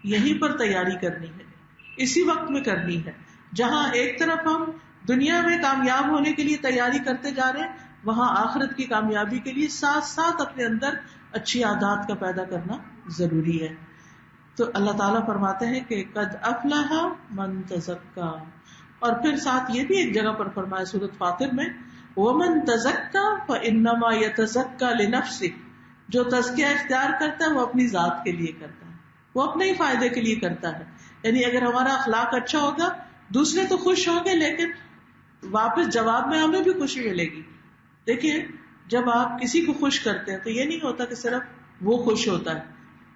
یہیں پر تیاری کرنی ہے, اسی وقت میں کرنی ہے. جہاں ایک طرف ہم دنیا میں کامیاب ہونے کے لیے تیاری کرتے جا رہے ہیں, وہاں آخرت کی کامیابی کے لیے ساتھ ساتھ اپنے اندر اچھی عادات کا پیدا کرنا ضروری ہے. تو اللہ تعالیٰ فرماتے ہیں کہ قد افلح من تزکا, اور پھر ساتھ یہ بھی ایک جگہ پر فرمایا سورۃ فاطر میں, ومن تزکا فانما یتزکا لنفسہ, جو تزکیہ اختیار کرتا ہے وہ اپنی ذات کے لیے کرتا ہے, وہ اپنے ہی فائدے کے لیے کرتا ہے. یعنی اگر ہمارا اخلاق اچھا ہوگا دوسرے تو خوش ہوں گے, لیکن واپس جواب میں ہمیں بھی خوشی ملے گی. دیکھیے جب آپ کسی کو خوش کرتے ہیں تو یہ نہیں ہوتا کہ صرف وہ خوش ہوتا ہے,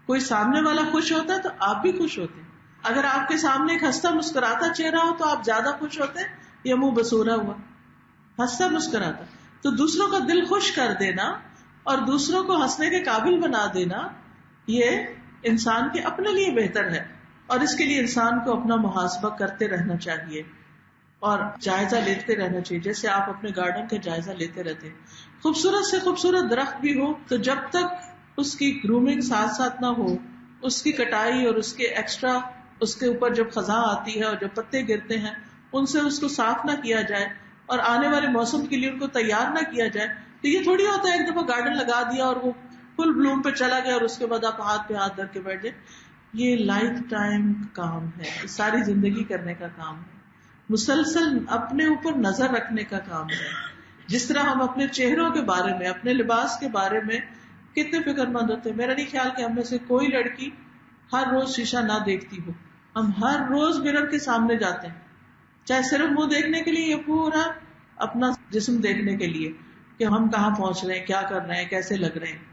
کوئی سامنے والا خوش ہوتا ہے تو آپ بھی خوش ہوتے ہیں. اگر آپ کے سامنے ایک ہنستا مسکراتا چہرہ ہو تو آپ زیادہ خوش ہوتے ہیں, یا منہ بسورا ہوا ہنستا مسکراتا. تو دوسروں کا دل خوش کر دینا اور دوسروں کو ہنسنے کے قابل بنا دینا, یہ انسان کے اپنے لیے بہتر ہے. اور اس کے لیے انسان کو اپنا محاسبہ کرتے رہنا چاہیے اور جائزہ لیتے رہنا چاہیے, جیسے آپ اپنے گارڈن کا جائزہ لیتے رہتے ہیں. خوبصورت سے خوبصورت درخت بھی ہو تو جب تک اس کی گرومنگ ساتھ ساتھ نہ ہو, اس کی کٹائی اور اس کے ایکسٹرا, اس کے اوپر جب خزاں آتی ہے اور جب پتے گرتے ہیں ان سے اس کو صاف نہ کیا جائے اور آنے والے موسم کے لیے ان کو تیار نہ کیا جائے, تو یہ تھوڑی ہوتا ہے ایک دفعہ گارڈن لگا دیا اور وہ فل بلوم پہ چلا گیا اور اس کے بعد آپ ہاتھ پہ ہاتھ دھر کے بیٹھ جائیں. یہ لائف ٹائم کام ہے, ساری زندگی کرنے کا کام ہے, مسلسل اپنے اوپر نظر رکھنے کا کام ہے. جس طرح ہم اپنے چہروں کے بارے میں, اپنے لباس کے بارے میں کتنے فکر مند ہوتے ہیں. میرا نہیں خیال کہ ہم میں سے کوئی لڑکی ہر روز شیشہ نہ دیکھتی ہو. ہم ہر روز مرر کے سامنے جاتے ہیں, چاہے صرف منہ دیکھنے کے لیے یا پورا اپنا جسم دیکھنے کے لیے کہ ہم کہاں پہنچ رہے ہیں, کیا کر رہے ہیں, کیسے لگ رہے ہیں.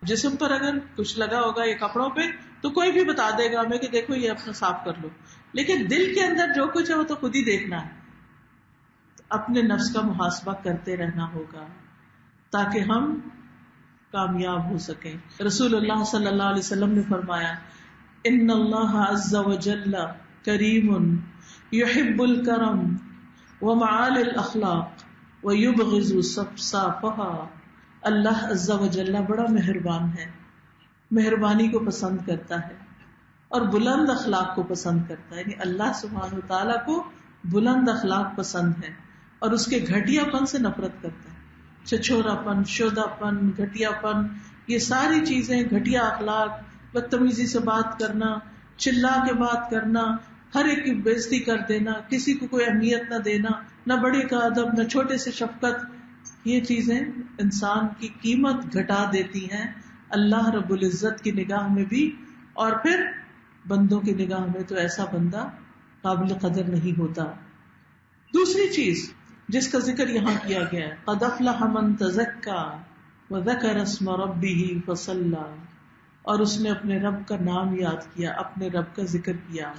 جسم پر اگر کچھ لگا ہوگا یا کپڑوں پہ تو کوئی بھی بتا دے گا ہمیں کہ دیکھو یہ اپنا صاف کر لو, لیکن دل کے اندر جو کچھ ہے وہ تو خود ہی دیکھنا ہے. اپنے نفس کا محاسبہ کرتے رہنا ہوگا تاکہ ہم کامیاب ہو سکیں. رسول اللہ صلی اللہ علیہ وسلم نے فرمایا, ان اللہ عز وجل کریم یحب الکرم ومعالی الاخلاق ویبغض السفسافہ. اللہ عز وجل بڑا مہربان ہے, مہربانی کو پسند کرتا ہے اور بلند اخلاق کو پسند کرتا ہے. یعنی اللہ سبحانہ وتعالیٰ کو بلند اخلاق پسند ہے اور اس کے گھٹیا پن سے نفرت کرتا ہے. چھچورا پن, شودہ پن, گھٹیا پن, یہ ساری چیزیں, گھٹیا اخلاق, بدتمیزی سے بات کرنا, چلا کے بات کرنا, ہر ایک کی بےزتی کر دینا, کسی کو کوئی اہمیت نہ دینا, نہ بڑے کا ادب نہ چھوٹے سے شفقت, یہ چیزیں انسان کی قیمت گھٹا دیتی ہیں اللہ رب العزت کی نگاہ میں بھی, اور پھر بندوں کی نگاہ میں تو ایسا بندہ قابل قدر نہیں ہوتا. دوسری چیز جس کا ذکر یہاں کیا گیا ہے, قد افلح من تزکا وذکر اسم ربہ فصلی, اور اس نے اپنے رب کا نام یاد کیا, اپنے رب کا ذکر کیا.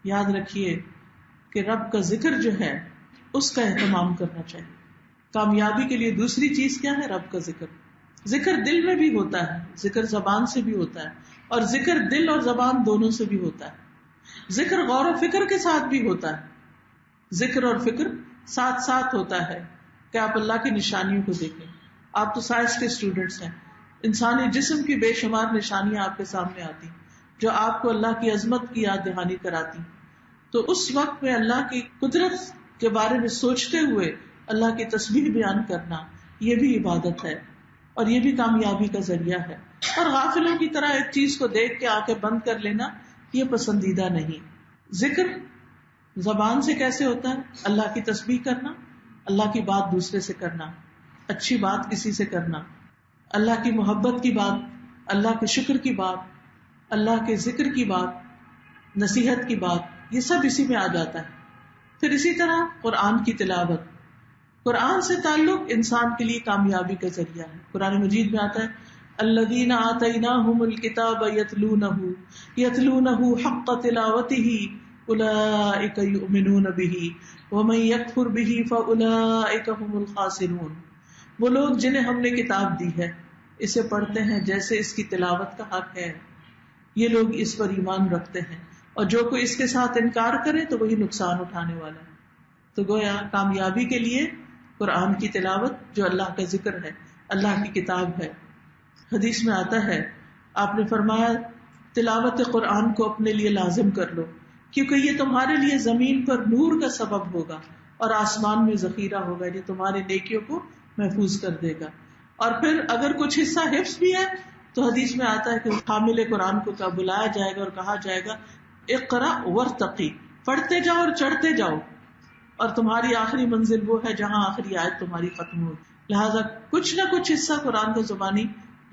یاد رکھیے کہ رب کا ذکر جو ہے اس کا اہتمام کرنا چاہیے. کامیابی کے لیے دوسری چیز کیا ہے؟ رب کا ذکر. ذکر دل میں بھی ہوتا ہے, ذکر زبان سے بھی ہوتا ہے, اور ذکر دل اور زبان دونوں سے بھی ہوتا ہے. ذکر غور و فکر کے ساتھ بھی ہوتا ہے, ذکر اور فکر ساتھ ساتھ ہوتا ہے کہ آپ اللہ کی نشانیوں کو دیکھیں. آپ تو سائنس کے اسٹوڈینٹس ہیں, انسانی جسم کی بے شمار نشانیاں آپ کے سامنے آتی جو آپ کو اللہ کی عظمت کی یاد دہانی کراتی. تو اس وقت میں اللہ کی قدرت کے بارے میں سوچتے ہوئے اللہ کی تسبیح بیان کرنا, یہ بھی عبادت ہے اور یہ بھی کامیابی کا ذریعہ ہے. اور غافلوں کی طرح ایک چیز کو دیکھ کے آنکھیں بند کر لینا یہ پسندیدہ نہیں. ذکر زبان سے کیسے ہوتا ہے؟ اللہ کی تسبیح کرنا, اللہ کی بات دوسرے سے کرنا, اچھی بات کسی سے کرنا, اللہ کی محبت کی بات, اللہ کے شکر کی بات, اللہ کے ذکر کی بات, نصیحت کی بات, یہ سب اسی میں آ جاتا ہے. پھر اسی طرح قرآن کی تلاوت, قرآن سے تعلق انسان کے لیے کامیابی کا ذریعہ ہے. قرآن مجید میں آتا ہے الذین آتیناہم الکتاب یتلونہ حق تلاوتہ اولئک یؤمنون بہ ومن یکفر بہ فاولئک هم الخاسرون. وہ لوگ جنہیں ہم نے کتاب دی ہے اسے پڑھتے ہیں جیسے اس کی تلاوت کا حق ہے, یہ لوگ اس پر ایمان رکھتے ہیں، اور جو کوئی اس کے ساتھ انکار کرے تو وہی نقصان اٹھانے والا ہے۔ تو گویا کامیابی کے لیے قرآن کی تلاوت، جو اللہ کا ذکر ہے، اللہ کی کتاب ہے۔ حدیث میں آتا ہے، آپ نے فرمایا تلاوت قرآن کو اپنے لیے لازم کر لو، کیونکہ یہ تمہارے لیے زمین پر نور کا سبب ہوگا اور آسمان میں ذخیرہ ہوگا، یہ تمہارے نیکیوں کو محفوظ کر دے گا۔ اور پھر اگر کچھ حصہ حفظ بھی ہے تو حدیث میں آتا ہے کہ حامل قرآن کو بلایا جائے گا اور کہا جائے گا اقرا ورتقی، پڑھتے جاؤ اور چڑھتے جاؤ، اور تمہاری آخری منزل وہ ہے جہاں آخری آیت تمہاری ختم ہوگی۔ لہذا کچھ نہ کچھ حصہ قرآن کا زبانی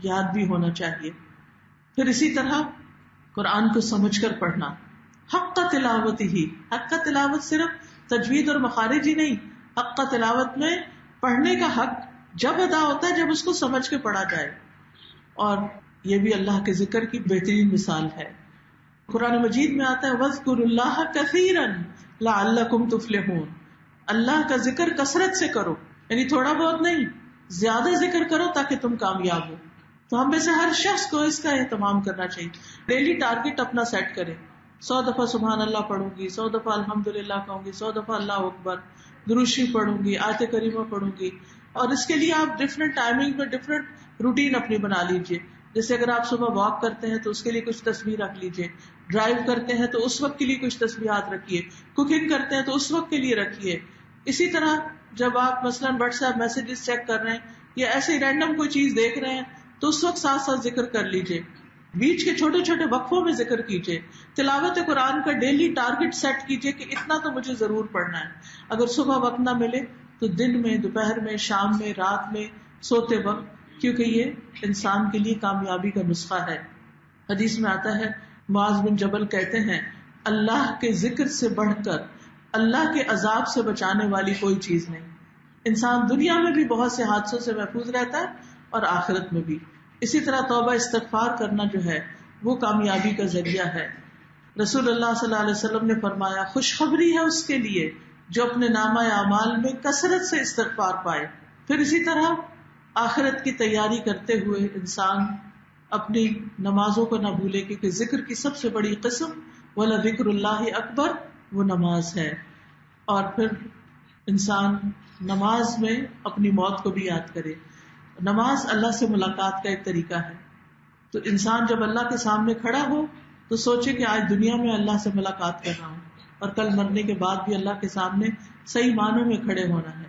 یاد بھی ہونا چاہیے۔ پھر اسی طرح قرآن کو سمجھ کر پڑھنا، حق کا تلاوت ہی، حق کا تلاوت صرف تجوید اور مخارج ہی نہیں، حق کا تلاوت میں پڑھنے کا حق جب ادا ہوتا ہے جب اس کو سمجھ کے پڑھا جائے، اور یہ بھی اللہ کے ذکر کی بہترین مثال ہے۔ قرآن مجید میں آتا ہے وَاذْكُرُوا اللَّهَ كَثِيرًا لَعَلَّكُمْ تُفْلِحُونَ، اللہ کا ذکر کثرت سے کرو، یعنی تھوڑا بہت نہیں، زیادہ ذکر کرو تاکہ تم کامیاب ہو۔ تو ہم میں سے ہر شخص کو اس کا اہتمام کرنا چاہیے، ڈیلی ٹارگٹ اپنا سیٹ کرے، 100 دفعہ سبحان اللہ پڑھوں گی، 100 دفعہ الحمدللہ کہوں گی، 100 دفعہ اللہ اکبر، درود شریف پڑھوں گی، آیت کریمہ پڑھوں گی۔ اور اس کے لیے آپ ڈفرینٹ ٹائمنگ میں ڈفرینٹ روٹین اپنی بنا لیجیے۔ جیسے اگر آپ صبح واک کرتے ہیں تو اس کے لیے کچھ تسبیح رکھ لیجیے، ڈرائیو کرتے ہیں تو اس وقت کے لیے کچھ تسبیحات رکھیے، کوکنگ کرتے ہیں تو اس وقت کے لیے رکھیے۔ اسی طرح جب آپ مثلاً واٹس ایپ میسجز چیک کر رہے ہیں یا ایسے رینڈم کوئی چیز دیکھ رہے ہیں تو اس وقت ساتھ ساتھ ذکر کر لیجیے، بیچ کے چھوٹے چھوٹے وقفوں میں ذکر کیجیے۔ تلاوت قرآن کا ڈیلی ٹارگٹ سیٹ کیجیے کہ اتنا تو مجھے ضرور پڑھنا ہے۔ اگر صبح وقت نہ ملے تو دن میں، دوپہر میں، شام میں، رات میں، سوتے وقت، کیونکہ یہ انسان کے لیے کامیابی کا نسخہ ہے۔ حدیث میں آتا ہے معاذ بن جبل کہتے ہیں اللہ کے ذکر سے بڑھ کر اللہ کے عذاب سے بچانے والی کوئی چیز نہیں۔ انسان دنیا میں بھی بہت سے حادثوں سے محفوظ رہتا ہے اور آخرت میں بھی۔ اسی طرح توبہ استغفار کرنا جو ہے وہ کامیابی کا ذریعہ ہے۔ رسول اللہ صلی اللہ علیہ وسلم نے فرمایا خوشخبری ہے اس کے لیے جو اپنے نامہ اعمال میں کثرت سے استغفار پائے۔ پھر اسی طرح آخرت کی تیاری کرتے ہوئے انسان اپنی نمازوں کو نہ بھولے، کیونکہ ذکر کی سب سے بڑی قسم وَلَذِكْرُ اللَّهِ أَكْبَرُ وہ نماز ہے۔ اور پھر انسان نماز میں اپنی موت کو بھی یاد کرے۔ نماز اللہ سے ملاقات کا ایک طریقہ ہے، تو انسان جب اللہ کے سامنے کھڑا ہو تو سوچے کہ آج دنیا میں اللہ سے ملاقات کر رہا ہوں اور کل مرنے کے بعد بھی اللہ کے سامنے صحیح معنوں میں کھڑے ہونا ہے۔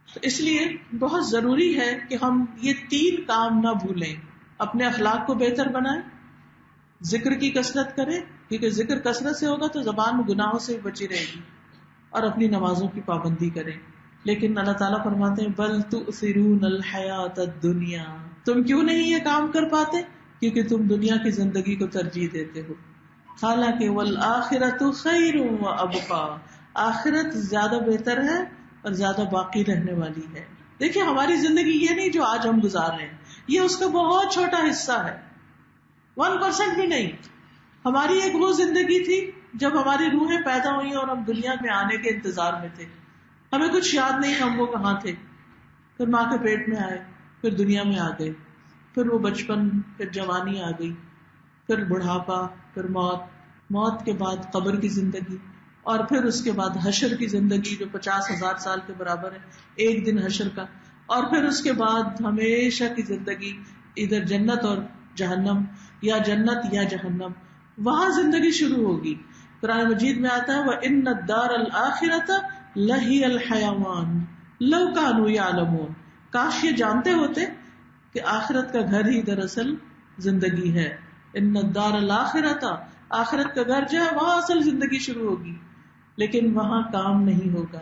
تو اس لیے بہت ضروری ہے کہ ہم یہ 3 کام نہ بھولیں۔ اپنے اخلاق کو بہتر بنائیں، ذکر کی کثرت کریں، کیونکہ ذکر کثرت سے ہوگا تو زبان گناہوں سے بچی رہے گی، اور اپنی نمازوں کی پابندی کریں۔ لیکن اللہ تعالیٰ فرماتے ہیں بل تؤثرون الحیات الدنیا، تم کیوں نہیں یہ کام کر پاتے؟ کیونکہ تم دنیا کی زندگی کو ترجیح دیتے ہو۔ حالانکہ والآخرۃ خیر وابقی، آخرت زیادہ بہتر ہے اور زیادہ باقی رہنے والی ہے۔ دیکھیں ہماری زندگی یہ نہیں جو آج ہم گزار رہے ہیں، یہ اس کا بہت چھوٹا حصہ ہے، 1% بھی نہیں۔ ہماری ایک وہ زندگی تھی جب ہماری روحیں پیدا ہوئی اور ہم دنیا میں آنے کے انتظار میں تھے، ہمیں کچھ یاد نہیں ہم وہ کہاں تھے، پھر ماں کے پیٹ میں آئے، پھر دنیا میں آ گئے، پھر وہ بچپن، پھر جوانی آ گئی، پھر بڑھاپا، پھر موت کے بعد قبر کی زندگی، اور پھر اس کے بعد حشر کی زندگی جو 50,000 سال کے برابر ہے، ایک دن حشر کا، اور پھر اس کے بعد ہمیشہ کی زندگی، ادھر جنت اور جہنم، یا جنت یا جہنم، وہاں زندگی شروع ہوگی۔ قرآن مجید میں آتا ہے وَإِنَّ الدَّارَ الْآخِرَةَ لَهِيَ الْحَيَوَانُ لَوْ كَانُوا يَعْلَمُونَ، کاش یہ جانتے ہوتے کہ آخرت کا گھر ہی دراصل زندگی ہے۔ ان الدار الآخرۃ، آخرت کا گھر جو ہے وہاں اصل زندگی شروع ہوگی، لیکن وہاں کام نہیں ہوگا،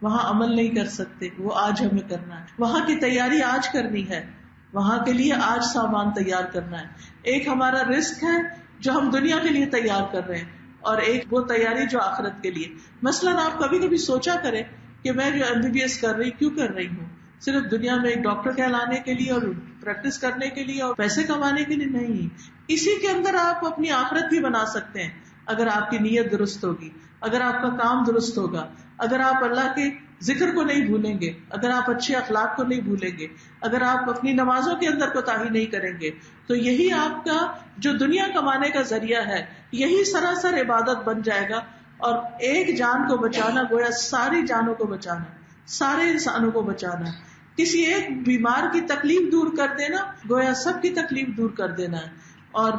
وہاں عمل نہیں کر سکتے، وہ آج ہمیں کرنا ہے، وہاں کی تیاری آج کرنی ہے، وہاں کے لیے آج سامان تیار کرنا ہے۔ ایک ہمارا رزق ہے جو ہم دنیا کے لیے تیار کر رہے ہیں، اور ایک وہ تیاری جو آخرت کے لیے۔ مثلاً آپ کبھی کبھی سوچا کریں کہ میں جو MBBS کر رہی کیوں کر رہی ہوں؟ صرف دنیا میں ایک ڈاکٹر کہلانے کے لیے اور پریکٹس کرنے کے لیے اور پیسے کمانے کے لیے نہیں، اسی کے اندر آپ اپنی آخرت بھی بنا سکتے ہیں اگر آپ کی نیت درست ہوگی، اگر آپ کا کام درست ہوگا، اگر آپ اللہ کے ذکر کو نہیں بھولیں گے، اگر آپ اچھے اخلاق کو نہیں بھولیں گے، اگر آپ اپنی نمازوں کے اندر کوتاہی نہیں کریں گے، تو یہی آپ کا جو دنیا کمانے کا ذریعہ ہے یہی سراسر عبادت بن جائے گا. اور ایک جان کو بچانا گویا ساری جانوں کو بچانا، سارے انسانوں کو بچانا ہے. کسی ایک بیمار کی تکلیف دور کر دینا گویا سب کی تکلیف دور کر دینا ہے. اور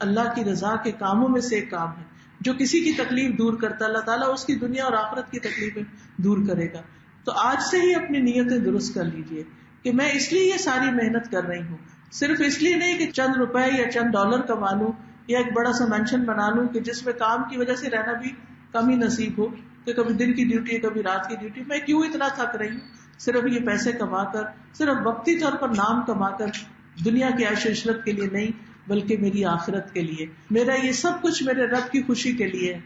اللہ کی رضا کے کاموں میں سے ایک کام ہے جو کسی کی تکلیف دور کرتا ہے، اللہ تعالیٰ اس کی دنیا اور آخرت کی تکلیفیں دور کرے گا. تو آج سے ہی اپنی نیتیں درست کر لیجئے کہ میں اس لیے یہ ساری محنت کر رہی ہوں، صرف اس لیے نہیں کہ چند روپے یا چند ڈالر کما لوں یا ایک بڑا سا مینشن بنا لوں کہ جس میں کام کی وجہ سے رہنا بھی کم ہی نصیب ہو، کہ کبھی دن کی ڈیوٹی ہے کبھی رات کی ڈیوٹی. میں کیوں اتنا تھک رہی ہوں صرف یہ پیسے کما کر، صرف وقتی طور پر نام کما کر، دنیا کی عیش و عشرت کے لیے نہیں بلکہ میری آخرت کے لیے. میرا یہ سب کچھ میرے رب کی خوشی کے لیے ہے.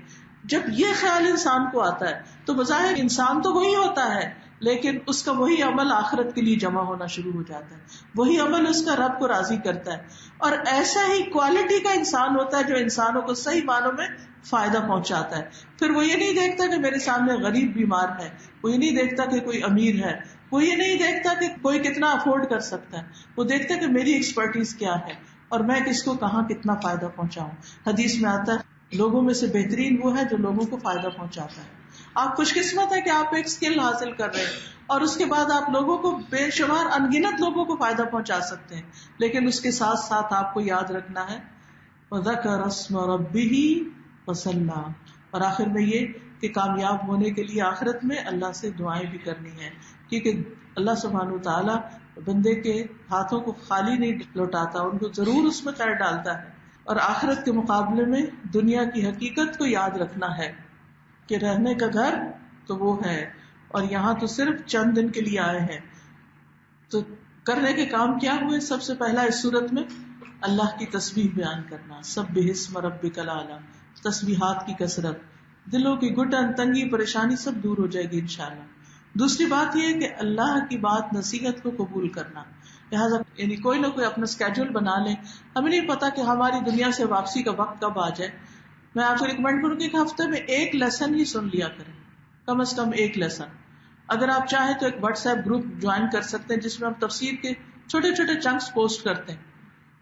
جب یہ خیال انسان کو آتا ہے تو بظاہر انسان تو وہی ہوتا ہے لیکن اس کا وہی عمل آخرت کے لیے جمع ہونا شروع ہو جاتا ہے، وہی عمل اس کا رب کو راضی کرتا ہے. اور ایسا ہی کوالٹی کا انسان ہوتا ہے جو انسانوں کو صحیح معنوں میں فائدہ پہنچاتا ہے. پھر وہ یہ نہیں دیکھتا کہ میرے سامنے غریب بیمار ہے، وہ یہ نہیں دیکھتا کہ کوئی امیر ہے، وہ یہ نہیں دیکھتا کہ کوئی کتنا افورڈ کر سکتا ہے، وہ دیکھتا کہ میری ایکسپرٹیز کیا ہے اور میں کس کو کہاں کتنا فائدہ پہنچاؤں. حدیث میں آتا ہے لوگوں میں سے بہترین وہ ہے جو لوگوں کو فائدہ پہنچاتا ہے. آپ خوش قسمت ہے کہ آپ ایک اسکل حاصل کر رہے ہیں اور اس کے بعد آپ لوگوں کو بے شمار انگنت لوگوں کو فائدہ پہنچا سکتے ہیں، لیکن اس کے ساتھ ساتھ آپ کو یاد رکھنا ہے وَذَكَرَ اسْمَ رَبِّهِ وَصَلَّى. اور آخر میں یہ کہ کامیاب ہونے کے لیے آخرت میں اللہ سے دعائیں بھی کرنی ہیں، کیونکہ اللہ سبحانہ وتعالی بندے کے ہاتھوں کو خالی نہیں لوٹاتا، ان کو ضرور اس میں خیر ڈالتا ہے. اور آخرت کے مقابلے میں دنیا کی حقیقت کو یاد رکھنا ہے کہ رہنے کا گھر تو وہ ہے اور یہاں تو صرف چند دن کے لیے آئے ہیں. تو کرنے کے کام کیا ہوئے؟ سب سے پہلا اس صورت میں اللہ کی تسبیح بیان کرنا، سبح اسم ربک الاعلی، تسبیحات کی کثرت، دلوں کی گھٹن تنگی پریشانی سب دور ہو جائے گی انشاءاللہ. دوسری بات یہ ہے کہ اللہ کی بات نصیحت کو قبول کرنا. لہٰذا یعنی کوئی نہ کوئی اپنا اسکیڈول بنا لیں. ہمیں نہیں پتا کہ ہماری دنیا سے واپسی کا وقت کب آ جائے. میں آپ کو ریکمینڈ کروں گی کہ ہفتے میں ایک لیسن ہی سن لیا کریں، کم از کم ایک لیسن. اگر آپ چاہیں تو ایک واٹس ایپ گروپ جوائن کر سکتے ہیں جس میں ہم تفسیر کے چھوٹے چھوٹے چنکس پوسٹ کرتے ہیں،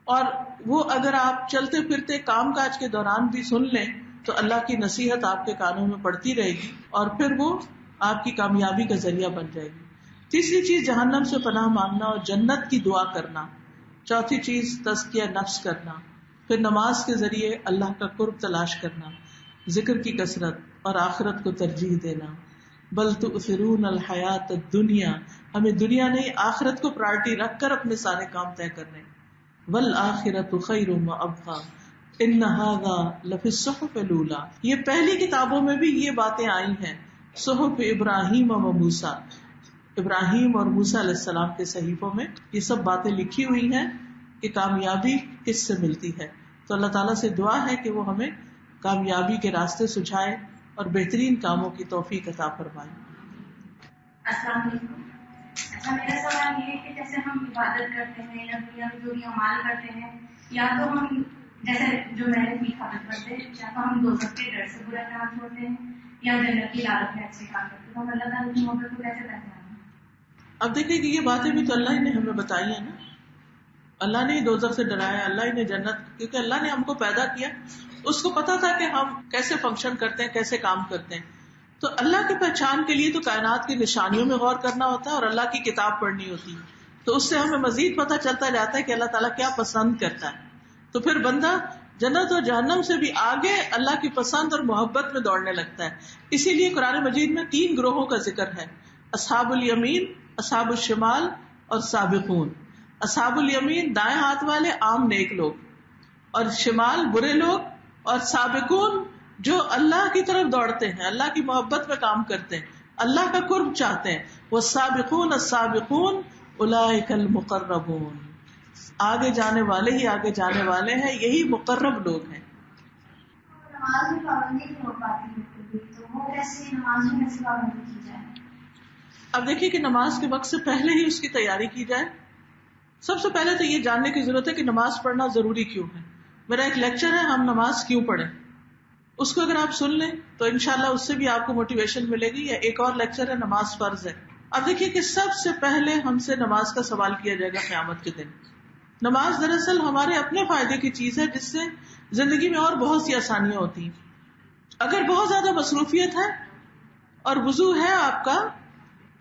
اور وہ اگر آپ چلتے پھرتے کام کاج کے دوران بھی سن لیں تو اللہ کی نصیحت آپ کے کانوں میں پڑتی رہے گی اور پھر وہ آپ کی کامیابی کا ذریعہ بن جائے گی. تیسری چیز جہنم سے پناہ مانگنا اور جنت کی دعا کرنا. چوتھی چیز تزکیہ نفس کرنا. پھر نماز کے ذریعے اللہ کا قرب تلاش کرنا، ذکر کی کثرت اور آخرت کو ترجیح دینا. بل تؤثرون الحیات الدنیا، ہمیں دنیا نہیں آخرت کو پرائرٹی رکھ کر اپنے سارے کام طے کرنے. والآخرۃ خیر وابقیٰ ان ھذا لفی الصحف الاولیٰ، یہ پہلی کتابوں میں بھی یہ باتیں آئی ہیں. صحف ابراہیم و موسیٰ، ابراہیم اور موسیٰ علیہ السلام کے صحیفوں میں یہ سب باتیں لکھی ہوئی ہیں کہ کامیابی کس سے ملتی ہے. تو اللہ تعالیٰ سے دعا ہے کہ وہ ہمیں کامیابی کے راستے سجھائے اور بہترین کاموں کی توفیق عطا فرمائے. السلام علیکم. اچھا، میرا سوال یہ ہے کہ جیسے ہم عبادت کرتے ہیں یا دنیا میں جو بھی اعمال کرتے ہیں، یا تو ہم جیسے جو میں نے حفاظت کرتے ہیں، یا تو ہم دوزخ کے ڈر سے برا کام چھوڑتے ہیں یا جنت کی لالچ میں اچھے کام کرتے ہیں، تو ہم اللہ تعالیٰ کی محبت کو کیسے پہچانیں؟ اب دیکھیں کہ یہ باتیں بھی تو اللہ ہی نے ہمیں بتائی ہیں نا. اللہ نے دوزخ سے ڈرایا، اللہ ہی نے جنت، کیونکہ اللہ نے ہم کو پیدا کیا، اس کو پتا تھا کہ ہم کیسے فنکشن کرتے ہیں، کیسے کام کرتے ہیں. تو اللہ کی پہچان کے لیے تو کائنات کی نشانیوں میں غور کرنا ہوتا ہے اور اللہ کی کتاب پڑھنی ہوتی ہے. تو اس سے ہمیں مزید پتہ چلتا جاتا ہے کہ اللہ تعالیٰ کیا پسند کرتا ہے. تو پھر بندہ جنت اور جہنم سے بھی آگے اللہ کی پسند اور محبت میں دوڑنے لگتا ہے. اسی لیے قرآن مجید میں 3 گروہوں کا ذکر ہے: اصحاب الیمین، اصحاب الشمال اور سابقون. اصحاب الیمین دائیں ہاتھ والے عام نیک لوگ، اور شمال برے لوگ، اور سابقون جو اللہ کی طرف دوڑتے ہیں، اللہ کی محبت میں کام کرتے ہیں، اللہ کا قرب چاہتے ہیں. والسابقون السابقون اولئک المقربون، آگے جانے والے ہی آگے جانے والے ہیں، یہی مقرب لوگ ہیں. نماز میں پابندی نہیں ہو پاتی ہے تو وہ کیسے نماز میں کیسے پابندی کی جائے؟ اب دیکھیے کہ نماز کے وقت سے پہلے ہی اس کی تیاری کی جائے. سب سے پہلے تو یہ جاننے کی ضرورت ہے کہ نماز پڑھنا ضروری کیوں ہے. میرا ایک لیکچر ہے ہم نماز کیوں پڑھیں. اس کو اگر آپ سن لیں تو انشاءاللہ اس سے بھی آپ کو موٹیویشن ملے گی. یا ایک اور لیکچر ہے نماز فرض ہے. اب دیکھیے کہ سب سے پہلے ہم سے نماز کا سوال کیا جائے گا قیامت کے دن. نماز دراصل ہمارے اپنے فائدے کی چیز ہے جس سے زندگی میں اور بہت سی آسانیاں ہوتی ہیں. اگر بہت زیادہ مصروفیت ہے اور وضو ہے آپ کا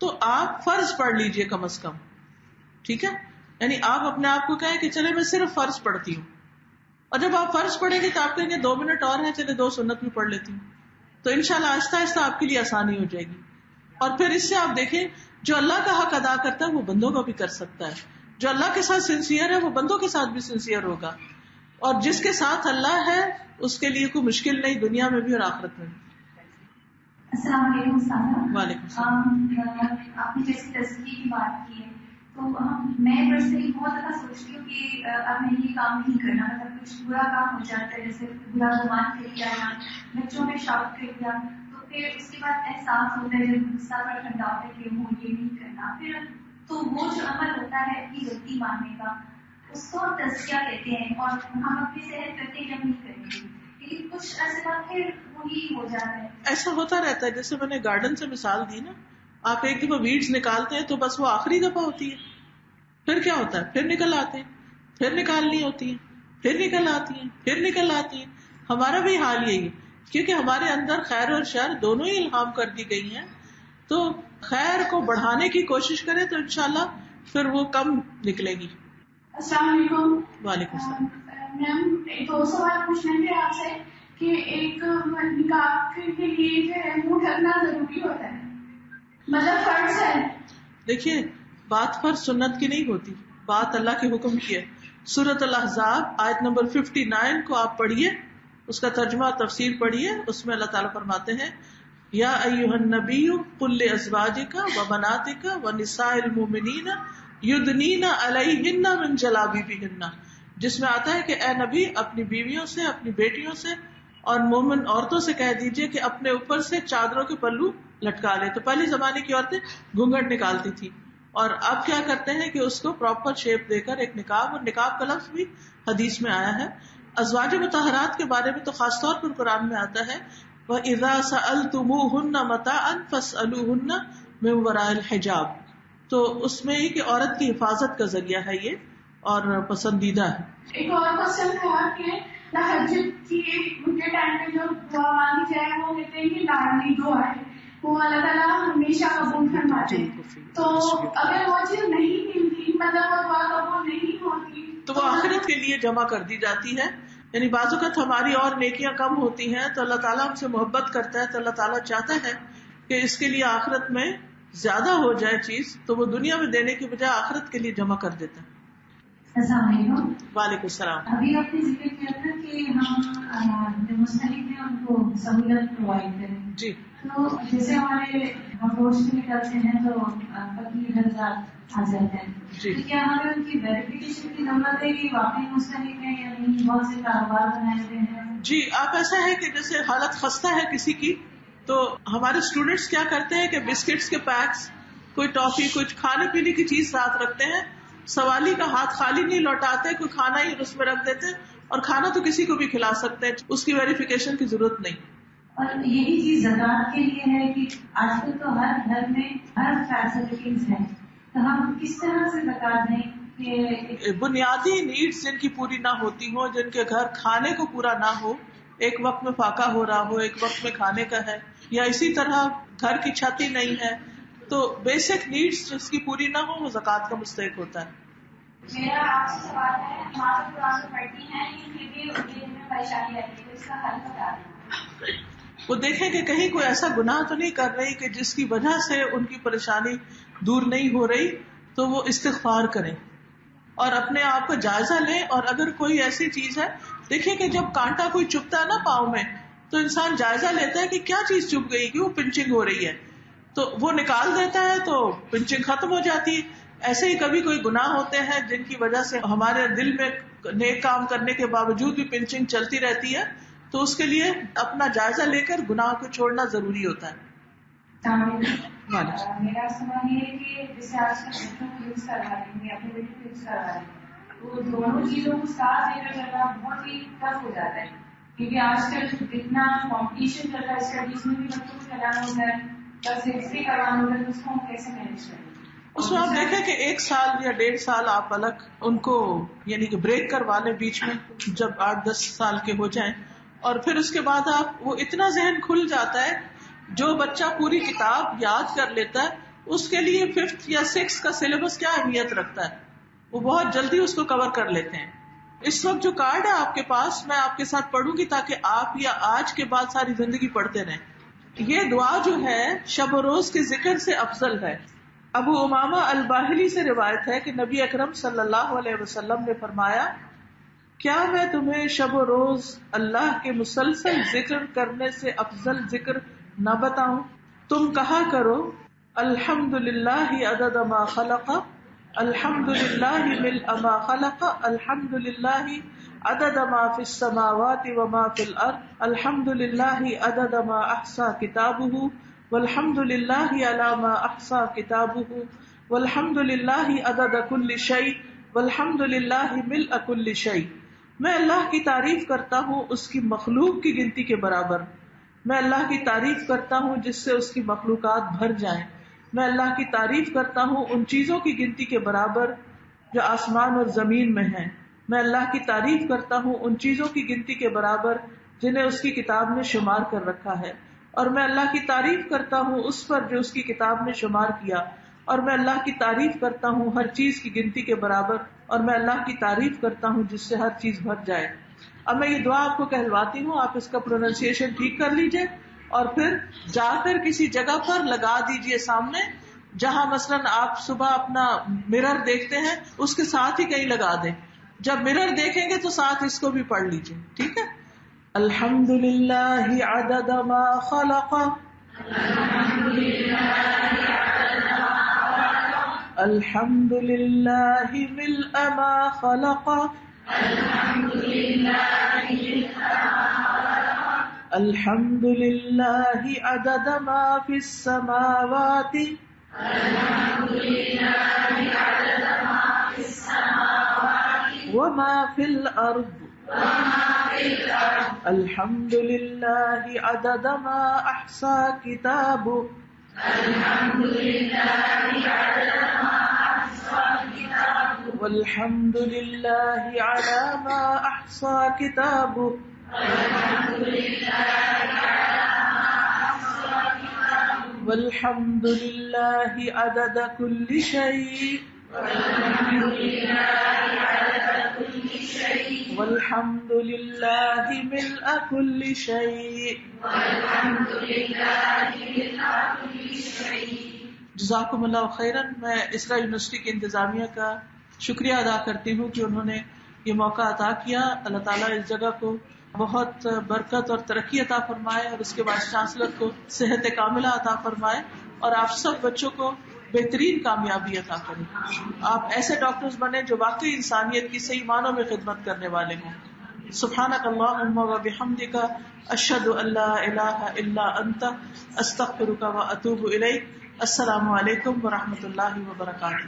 تو آپ فرض پڑھ لیجئے کم از کم. ٹھیک ہے, یعنی آپ اپنے آپ کو کہیں کہ چلے میں صرف فرض پڑھتی ہوں, اور جب آپ فرض پڑھیں گے تو آپ کہیں گے 2 منٹ اور ہیں, چلے 2 سنت بھی پڑھ لیتی ہوں. تو انشاءاللہ آہستہ آہستہ آپ کے لیے آسانی ہو جائے گی. اور پھر اس سے آپ دیکھیں جو اللہ کا حق ادا کرتا ہے وہ بندوں کا بھی کر سکتا ہے. جو اللہ کے ساتھ سنسیئر ہے وہ بندوں کے ساتھ بھی سنسیئر ہوگا, اور جس کے ساتھ اللہ ہے اس کے لیے کوئی مشکل نہیں دنیا میں بھی اور آخرت میں بھی. السلام علیکم سارا. وعلیکم السلام. آپ نے جیسے تزکیے کی بات کی ہے تو میں پرسنلی بہت دفعہ سوچتی ہوں کہ اب میں یہ کام نہیں کرنا, مطلب کچھ برا کام ہو جاتا ہے جیسے برا گمان کر لیا یا بچوں میں شاپ کر لیا, تو پھر اس کے بعد احساس ہوتا ہے جب غصہ پر ٹھنڈا ہوتا ہے کہ وہ یہ نہیں کرنا, پھر تو وہ جو عمل ہوتا ہے اپنی غلطی ماننے کا اس کو تزکیہ کہتے ہیں, اور ہم اپنی صحت کرتے ہیں جب نہیں کریں گے, لیکن کچھ عرصے بعد پھر وہی ہو جاتا ہے. ایسا ہوتا رہتا ہے. جیسے میں نے گارڈن سے مثال دی نا, آپ ایک دفعہ ویڈز نکالتے ہیں تو بس وہ آخری دفعہ ہوتی ہے, پھر کیا ہوتا ہے پھر نکل آتے ہیں, پھر نکالنی ہوتی ہے, پھر نکل آتی ہیں, پھر نکل آتی ہیں. ہمارا بھی حال یہی ہے کیونکہ ہمارے اندر خیر اور شر دونوں ہی الہام کر دی گئی ہیں. تو خیر کو بڑھانے کی کوشش کریں تو انشاءاللہ پھر وہ کم نکلے گی. السلام علیکم. وعلیکم السلام. میم 2 سوال پوچھنے تھے آپ سے کہ ایک نکاح کے لیے جو ہے منہ ڈھکنا ضروری ہوتا ہے, مطلب فرض ہے. دیکھیے بات پر سنت کی نہیں ہوتی, بات اللہ کے حکم کی ہے. سورۃ الاحزاب آیت نمبر 59 کو آپ پڑھیے, اس کا ترجمہ تفسیر پڑھیے. اس میں اللہ تعالیٰ فرماتے ہیں یا ایھا النبی قل لازواجک وبناتک ونساء المؤمنین یدنین علیہن من جلابیبہن, جس میں آتا ہے کہ اے نبی اپنی بیویوں سے, اپنی بیٹیوں سے اور مومن عورتوں سے کہہ دیجئے کہ اپنے اوپر سے چادروں کے پلو لٹکا لے. تو پہلے زمانے کی عورتیں گھونگھٹ نکالتی تھی, اور اب کیا کرتے ہیں کہ اس کو پراپر شیپ دے کر ایک نقاب, اور نقاب کا لفظ بھی حدیث میں آیا ہے. ازواج مطہرات کے بارے میں تو خاص طور پر قرآن میں آتا ہے وَإِذَا سَأَلْتُمُوهُنَّ مَتَاعًا فَاسْأَلُوهُنَّ مِن وَرَاءِ الْحِجَابِ, تو اس میں یہ کہ عورت کی حفاظت کا ذریعہ ہے یہ, اور پسندیدہ ہے. ایک اور کوشچن تھا کہ تہجد کی ان کے ٹائم پہ جو دعا مانگی جائے وہ کہتے ہیں کہ لاڈلی دعا ہے, وہ اللہ تعالیٰ ہمیشہ قبول فرماتے ہیں. تو اگر وہ چیز نہیں ملتی, مطلب وہ دعا قبول نہیں ہوتی, تو وہ آخرت کے لیے جمع کر دی جاتی ہے. یعنی بعض اوقات ہماری اور نیکیاں کم ہوتی ہیں تو اللہ تعالیٰ ہم سے محبت کرتا ہے, تو اللہ تعالیٰ چاہتا ہے کہ اس کے لیے آخرت میں زیادہ ہو جائے چیز, تو وہ دنیا میں دینے کی بجائے آخرت کے لیے جمع کر دیتا ہے. السلام علیکم. وعلیکم السلام. ابھی آپ نے ذکر کیا تھا کہ ہم جو مستحق ہیں ان کو سہولت پرووائڈ کریں. جی. تو جیسے ہمارے ہم روز میں نکلتے ہیں تو فقیر حضرات آ جاتے ہیں, جی. تو کیا ہمیں ان کی ویریفیکیشن کی ضرورت ہے کہ واقعی مستحق ہیں یا نہیں؟ بہت سے کاروبار بنائے ہوئے ہیں. جی, آپ ایسا ہے کہ جیسے حالت خستہ ہے کسی کی, تو ہمارے اسٹوڈینٹس کیا کرتے ہیں کہ بسکٹس کے پیکس, کوئی ٹافی, کچھ کھانے پینے کی چیز ساتھ رکھتے ہیں. سوالی کا ہاتھ خالی نہیں لوٹاتے, کوئی کھانا ہی اس میں رکھ دیتے, اور کھانا تو کسی کو بھی کھلا سکتے ہیں, اس کی ویریفیکیشن کی ضرورت نہیں. اور یہی چیز زکوٰۃ کے لیے ہے کہ آج کل تو ہر گھر میں ہر فیسلٹیز ہیں, تو ہم کس طرح سے زکوٰۃ دیں کہ بنیادی نیڈز جن کی پوری نہ ہوتی ہوں, جن کے گھر کھانے کو پورا نہ ہو, ایک وقت میں فاقہ ہو رہا ہو, ایک وقت میں کھانے کا ہے, یا اسی طرح گھر کی چھت ہی نہیں ہے, تو بیسک نیڈز جس کی پوری نہ ہو وہ زکوٰۃ کا مستحق ہوتا ہے. میرا آپ سے سوال ہے, ہمارے قرآن پڑھتی ہیں لیکن پھر بھی ان میں پریشانی رہتی ہے, تو اس کا حل بتا دیں. وہ دیکھیں کہ کہیں کوئی ایسا گناہ تو نہیں کر رہی کہ جس کی وجہ سے ان کی پریشانی دور نہیں ہو رہی, تو وہ استغفار کریں اور اپنے آپ کا جائزہ لیں. اور اگر کوئی ایسی چیز ہے, دیکھیں کہ جب کانٹا کوئی چبھتا ہے نا پاؤں میں, تو انسان جائزہ لیتا ہے کہ کیا چیز چبھ گئی, کیوں پنچنگ ہو رہی ہے, تو وہ نکال دیتا ہے تو پنچنگ ختم ہو جاتی ہے. ایسے ہی کبھی کوئی گناہ ہوتے ہیں جن کی وجہ سے ہمارے دل میں نیک کام کرنے کے باوجود بھی پنچنگ چلتی رہتی ہے, تو اس کے لیے اپنا جائزہ لے کر گناہ کو چھوڑنا ضروری ہوتا ہے. میرا سوال یہ ہے کہ جیسے آج کل بچوں کو یوز کروا رہے ہیں, اپنے بیٹے کو یوز کروا رہے ہیں, تو دونوں چیزوں کو ساتھ لے کر چلنا بہت ہی ٹف ہو جاتا ہے. کیونکہ آج کل جتنا کمپٹیشن چل رہا ہے اسٹڈیز میں بھی بچوں کو چلانا ہوتا ہے، بس بھی کروانا ہوتا ہے، تو اس کو ہم کیسے مینج کریں؟ اس میں آپ دیکھیں کہ 1 سال یا 1.5 سال آپ الگ ان کو یعنی کہ بریک کروا لیں بیچ میں، جب 8-10 سال کے ہو جائیں، اور پھر اس کے بعد آپ وہ اتنا ذہن کھل جاتا ہے، جو بچہ پوری کتاب یاد کر لیتا ہے اس کے لیے 5th یا 6th کا سلیبس کیا اہمیت رکھتا ہے، وہ بہت جلدی اس کو کور کر لیتے ہیں. اس وقت جو کارڈ ہے آپ کے پاس، میں آپ کے ساتھ پڑھوں گی تاکہ آپ یا آج کے بعد ساری زندگی پڑھتے رہیں. یہ دعا جو ہے شب و روز کے ذکر سے افضل ہے. ابو امامہ الباہلی سے روایت ہے کہ نبی اکرم صلی اللہ علیہ وسلم نے فرمایا، کیا میں تمہیں شب و روز اللہ کے مسلسل ذکر کرنے سے افضل ذکر نہ بتاؤں؟ تم کہا کرو الحمد للہ عدد ما خلق، الحمد للہ ملء ما خلق، الحمد للہ عدد ما فی السماوات وما فی الارض، الحمد للہ عدد ما احصى کتابہ، والحمد للہ علی ما احصى کتابہ، والحمد للہ عدد کل شیء، والحمد للہ ملء کل شیء. میں اللہ کی تعریف کرتا ہوں اس کی مخلوق کی گنتی کے برابر. میں اللہ کی تعریف کرتا ہوں جس سے اس کی مخلوقات بھر جائیں. میں اللہ کی تعریف کرتا ہوں ان چیزوں کی گنتی کے برابر جو آسمان اور زمین میں ہیں. میں اللہ کی تعریف کرتا ہوں ان چیزوں کی گنتی کے برابر جنہیں اس کی کتاب نے شمار کر رکھا ہے. اور میں اللہ کی تعریف کرتا ہوں اس پر جو اس کی کتاب نے شمار کیا. اور میں اللہ کی تعریف کرتا ہوں ہر چیز کی گنتی کے برابر. اور میں اللہ کی تعریف کرتا ہوں جس سے ہر چیز بھر جائے. اب میں یہ دعا آپ کو کہلواتی ہوں، آپ اس کا پروننسیشن ٹھیک کر لیجئے، اور پھر جا کر کسی جگہ پر لگا دیجئے سامنے، جہاں مثلاً آپ صبح اپنا مرر دیکھتے ہیں اس کے ساتھ ہی کہیں لگا دیں. جب مرر دیکھیں گے تو ساتھ اس کو بھی پڑھ لیجئے، ٹھیک ہے؟ الحمد للہ عدد ما خلق، الحمد للہ ملء ما خلق، الحمد للہ عدد ما فی السماوات، وما فی الارض، الحمد للہ عدد ما احصى کتابہ، والحمد للہ علی ما احصى کتابہ، والحمد للہ عدد کل شیء، والحمد للہ ملء کل شیء. جزاکم اللہ خیراً. میں اسرا یونیورسٹی کی انتظامیہ کا شکریہ ادا کرتی ہوں کہ انہوں نے یہ موقع عطا کیا. اللہ تعالیٰ اس جگہ کو بہت برکت اور ترقی عطا فرمائے، اور اس کے وائس چانسلر کو صحت کاملہ عطا فرمائے، اور آپ سب بچوں کو بہترین کامیابی عطا کریں. آپ ایسے ڈاکٹرز بنیں جو واقعی انسانیت کی صحیح معنوں میں خدمت کرنے والے ہوں. سبحانک اللہم و بحمدک، اشہد ان لا الہ الا انت، استغفرک و اتوب الیک. السلام علیکم و رحمۃ اللہ وبرکاتہ.